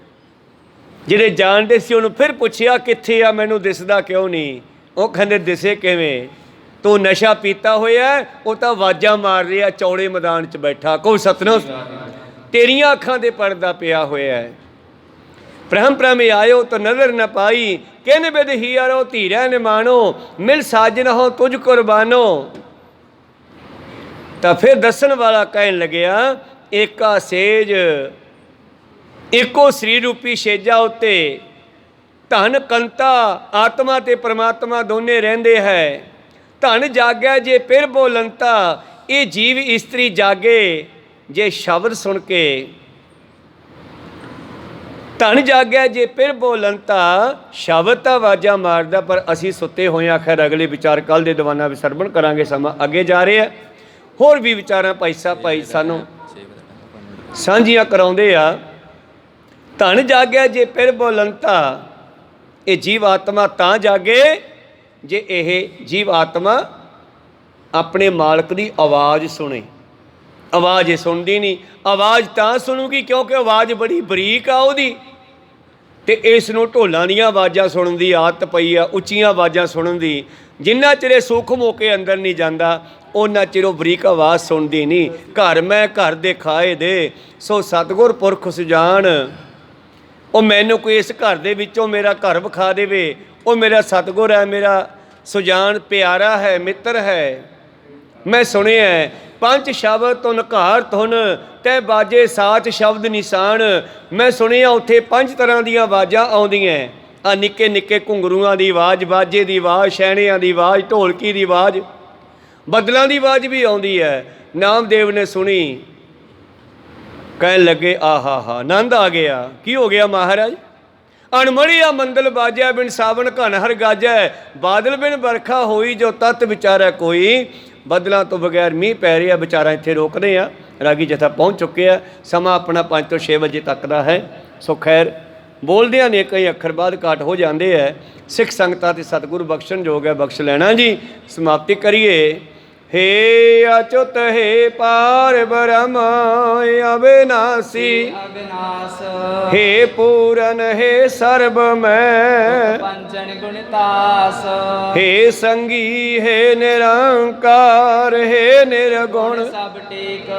Speaker 1: ਜਿਹੜੇ ਜਾਣਦੇ ਸੀ ਉਹਨੂੰ ਫਿਰ ਪੁੱਛਿਆ ਕਿੱਥੇ ਆ, ਮੈਨੂੰ ਦਿਸਦਾ ਕਿਉਂ ਨਹੀਂ। ਉਹ ਕਹਿੰਦੇ ਦਿਸੇ ਕਿਵੇਂ, ਤੂੰ ਨਸ਼ਾ ਪੀਤਾ ਹੋਇਆ, ਉਹ ਤਾਂ ਆਵਾਜ਼ਾਂ ਮਾਰ ਰਿਹਾ ਚੌੜੇ ਮੈਦਾਨ 'ਚ ਬੈਠਾ। ਕਹੋ ਸਤਨਾਮ, ਤੇਰੀਆਂ ਅੱਖਾਂ ਦੇ ਪਰਦਾ ਪਿਆ ਹੋਇਆ ਹੈ। ਭ੍ਰਮ ਆਇਓ ਤਾਂ ਨਜ਼ਰ ਨਾ ਪਾਈ, ਕਿਨ ਬਿਦ ਹੀਰੋ ਧੀਰੈ ਨਿਮਾਣੋ, ਮਿਲ ਸਾਜਨ ਹੋ ਤੁਝ ਕੁਰਬਾਨੋ। ਤਾਂ ਫਿਰ ਦੱਸਣ ਵਾਲਾ ਕਹਿਣ ਲੱਗਿਆ, ਏਕਾ ਸੇਜ, ਇੱਕੋ ਸਰੀਰ ਰੂਪੀ ਛੇਜਾ ਉੱਤੇ ਧਨ ਕੰਤਾ ਆਤਮਾ ਤੇ ਪਰਮਾਤਮਾ ਦੋਨੇ ਰਹਿੰਦੇ ਹੈ। ਧਨ ਜਾਗੈ ਜੇ ਫਿਰ ਬੋਲੰਤਾ, ਇਹ ਜੀਵ ਇਸਤਰੀ ਜਾਗੇ ਜੇ ਸ਼ਬਦ ਸੁਣ ਕੇ। ਧਨ ਜਾਗਿਆ ਜੇ ਫਿਰ ਬੋਲੰਤਾ, ਸ਼ਬਦ ਤਾਂ ਆਵਾਜ਼ਾਂ ਮਾਰਦਾ, ਪਰ ਅਸੀਂ ਸੁੱਤੇ ਹੋਏ ਹਾਂ। ਖੈਰ ਅਗਲੇ ਵਿਚਾਰ ਕੱਲ੍ਹ ਦੇ ਦੀਵਾਨਾਂ ਵਿੱਚ ਸਰਵਣ ਕਰਾਂਗੇ, ਸਮਾਂ ਅੱਗੇ ਜਾ ਰਿਹਾ। ਹੋਰ ਵੀ ਵਿਚਾਰਾਂ ਭਾਈ ਸਾਹਿਬ ਭਾਈ ਸਾਨੂੰ ਸਾਂਝੀਆਂ ਕਰਾਉਂਦੇ ਆ। ਧਨ ਜਾਗਿਆ ਜੇ ਫਿਰ ਬੋਲੰਤਾ, ਇਹ ਜੀਵ ਆਤਮਾ ਤਾਂ ਜਾਗੇ ਜੇ ਇਹ ਜੀਵ ਆਤਮਾ ਆਪਣੇ ਮਾਲਕ ਦੀ ਆਵਾਜ਼ ਸੁਣੇ। ਆਵਾਜ਼ ਇਹ ਸੁਣਦੀ ਨਹੀਂ, ਆਵਾਜ਼ ਤਾਂ ਸੁਣੂਗੀ ਕਿਉਂਕਿ ਆਵਾਜ਼ ਬੜੀ ਬਰੀਕ ਆ ਉਹਦੀ, ਅਤੇ ਇਸ ਨੂੰ ਢੋਲਾਂ ਦੀਆਂ ਆਵਾਜ਼ਾਂ ਸੁਣਨ ਦੀ ਆਦਤ ਪਈ ਆ, ਉੱਚੀਆਂ ਆਵਾਜ਼ਾਂ ਸੁਣਨ ਦੀ। ਜਿੰਨਾ ਚਿਰ ਇਹ ਸੂਖਮ ਹੋ ਕੇ ਅੰਦਰ ਨਹੀਂ ਜਾਂਦਾ ਉਹਨਾਂ ਚਿਰ ਉਹ ਬਰੀਕ ਆਵਾਜ਼ ਸੁਣਦੀ ਨਹੀਂ। ਘਰ ਮੈਂ ਘਰ ਦੇ ਖਾਏ ਦੇ, ਸੋ ਸਤਿਗੁਰ ਪੁਰਖ ਸੁਜਾਨ। ਉਹ ਮੈਨੂੰ ਕੋਈ ਇਸ ਘਰ ਦੇ ਵਿੱਚੋਂ ਮੇਰਾ ਘਰ ਵਿਖਾ ਦੇਵੇ, ਉਹ ਮੇਰਾ ਸਤਿਗੁਰ ਹੈ, ਮੇਰਾ ਸੁਜਾਨ ਪਿਆਰਾ ਹੈ, ਮਿੱਤਰ ਹੈ। ਮੈਂ ਸੁਣਿਆ ਪੰਜ ਸ਼ਬਦ ਤੁਨ ਘਾਰ ਧੁਨ, ਤੈ ਬਾਜੇ ਸਾਚ ਸ਼ਬਦ ਨਿਸ਼ਾਨ। ਮੈਂ ਸੁਣਿਆ ਉੱਥੇ 5 ਤਰ੍ਹਾਂ ਦੀਆਂ ਆਵਾਜ਼ਾਂ ਆਉਂਦੀਆਂ। ਆ ਨਿੱਕੇ ਨਿੱਕੇ ਘੁੰਗਰੂਆਂ ਦੀ ਆਵਾਜ਼, ਬਾਜੇ ਦੀ ਆਵਾਜ਼, ਛੈਣਿਆਂ ਦੀ ਆਵਾਜ਼, ਢੋਲਕੀ ਦੀ ਆਵਾਜ਼, ਬੱਦਲਾਂ ਦੀ ਆਵਾਜ਼ ਵੀ ਆਉਂਦੀ ਹੈ। ਨਾਮਦੇਵ ਨੇ ਸੁਣੀ, ਕਹਿਣ ਲੱਗੇ ਆਹਾ ਹਾ ਆਨੰਦ ਆ ਗਿਆ। ਕੀ ਹੋ ਗਿਆ ਮਹਾਰਾਜ? ਅਣਮੜੀਆ ਮੰਦਲ ਬਾਜਿਆ, ਬਿਨ ਸਾਵਣ ਘਨ ਹਰ ਗਾਜੈ, ਬਾਦਲ ਬਿਨ ਵਰਖਾ ਹੋਈ, ਜੋ ਤਤ ਵਿਚਾਰੈ ਕੋਈ। ਬੱਦਲਾਂ ਤੋਂ ਬਗੈਰ ਮੀਂਹ ਪੈ ਰਿਹਾ। ਵਿਚਾਰਾਂ ਇੱਥੇ ਰੋਕਦੇ ਆ, ਰਾਗੀ ਜਥਾ ਪਹੁੰਚ ਚੁੱਕੇ ਆ। ਸਮਾਂ ਆਪਣਾ 5 ਤੋਂ 6 ਵਜੇ ਤੱਕ ਦਾ ਹੈ। ਸੋ ਖੈਰ ਬੋਲਦਿਆਂ ਨੇ ਕਈ ਅੱਖਰ ਬਾਅਦ ਘਾਟ ਹੋ ਜਾਂਦੇ ਹੈ। ਸਿੱਖ ਸੰਗਤਾਂ ਤੇ ਸਤਿਗੁਰੂ ਬਖਸ਼ਣ ਯੋਗ ਹੈ, ਬਖਸ਼ ਲੈਣਾ ਜੀ। ਸਮਾਪਤੀ ਕਰੀਏ। हे अच्युत हे पार ब्रह्म अविनाशी, हे पूरन हे सर्व मैं,
Speaker 2: पंचन गुणतास,
Speaker 1: हे संगी हे निरंकार, हे निर्गुण
Speaker 2: सब टेक,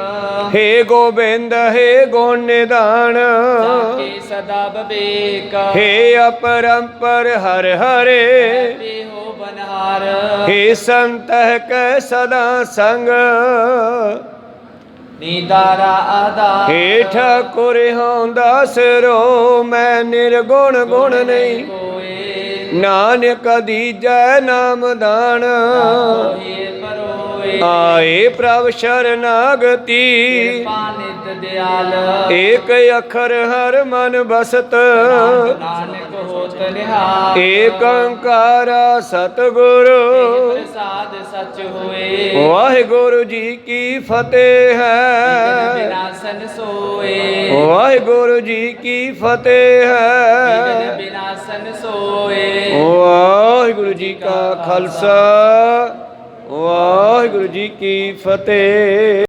Speaker 1: हे गोविंद हे गुण निधान,
Speaker 2: जाके सदा विवेक,
Speaker 1: हे अपरंपर हर हरे,
Speaker 2: हो बनहार,
Speaker 1: हे संत कै सदा संग,
Speaker 2: नीदारा आधार,
Speaker 1: हे ठाकुर हों दासरो, मैं निर्गुण गुण नहीं,
Speaker 2: कोई
Speaker 1: नानक दीजै नाम दान,
Speaker 2: कोई परोए,
Speaker 1: आए प्रभ शरणागति,
Speaker 2: पानित दयाल,
Speaker 1: एक अखर हर मन बसत,
Speaker 2: नानक होत निहाल,
Speaker 1: एक ओंकारा सतगुरु,
Speaker 2: प्रसाद सच होए,
Speaker 1: वाहिगुरु जी की फतेह है,
Speaker 2: विनाशन सोए,
Speaker 1: वाहिगुरु जी की फतेह है,
Speaker 2: विनाशन सोए।
Speaker 1: वाहिगुरु जी का खालसा, वाहिगुरु जी की फतेह।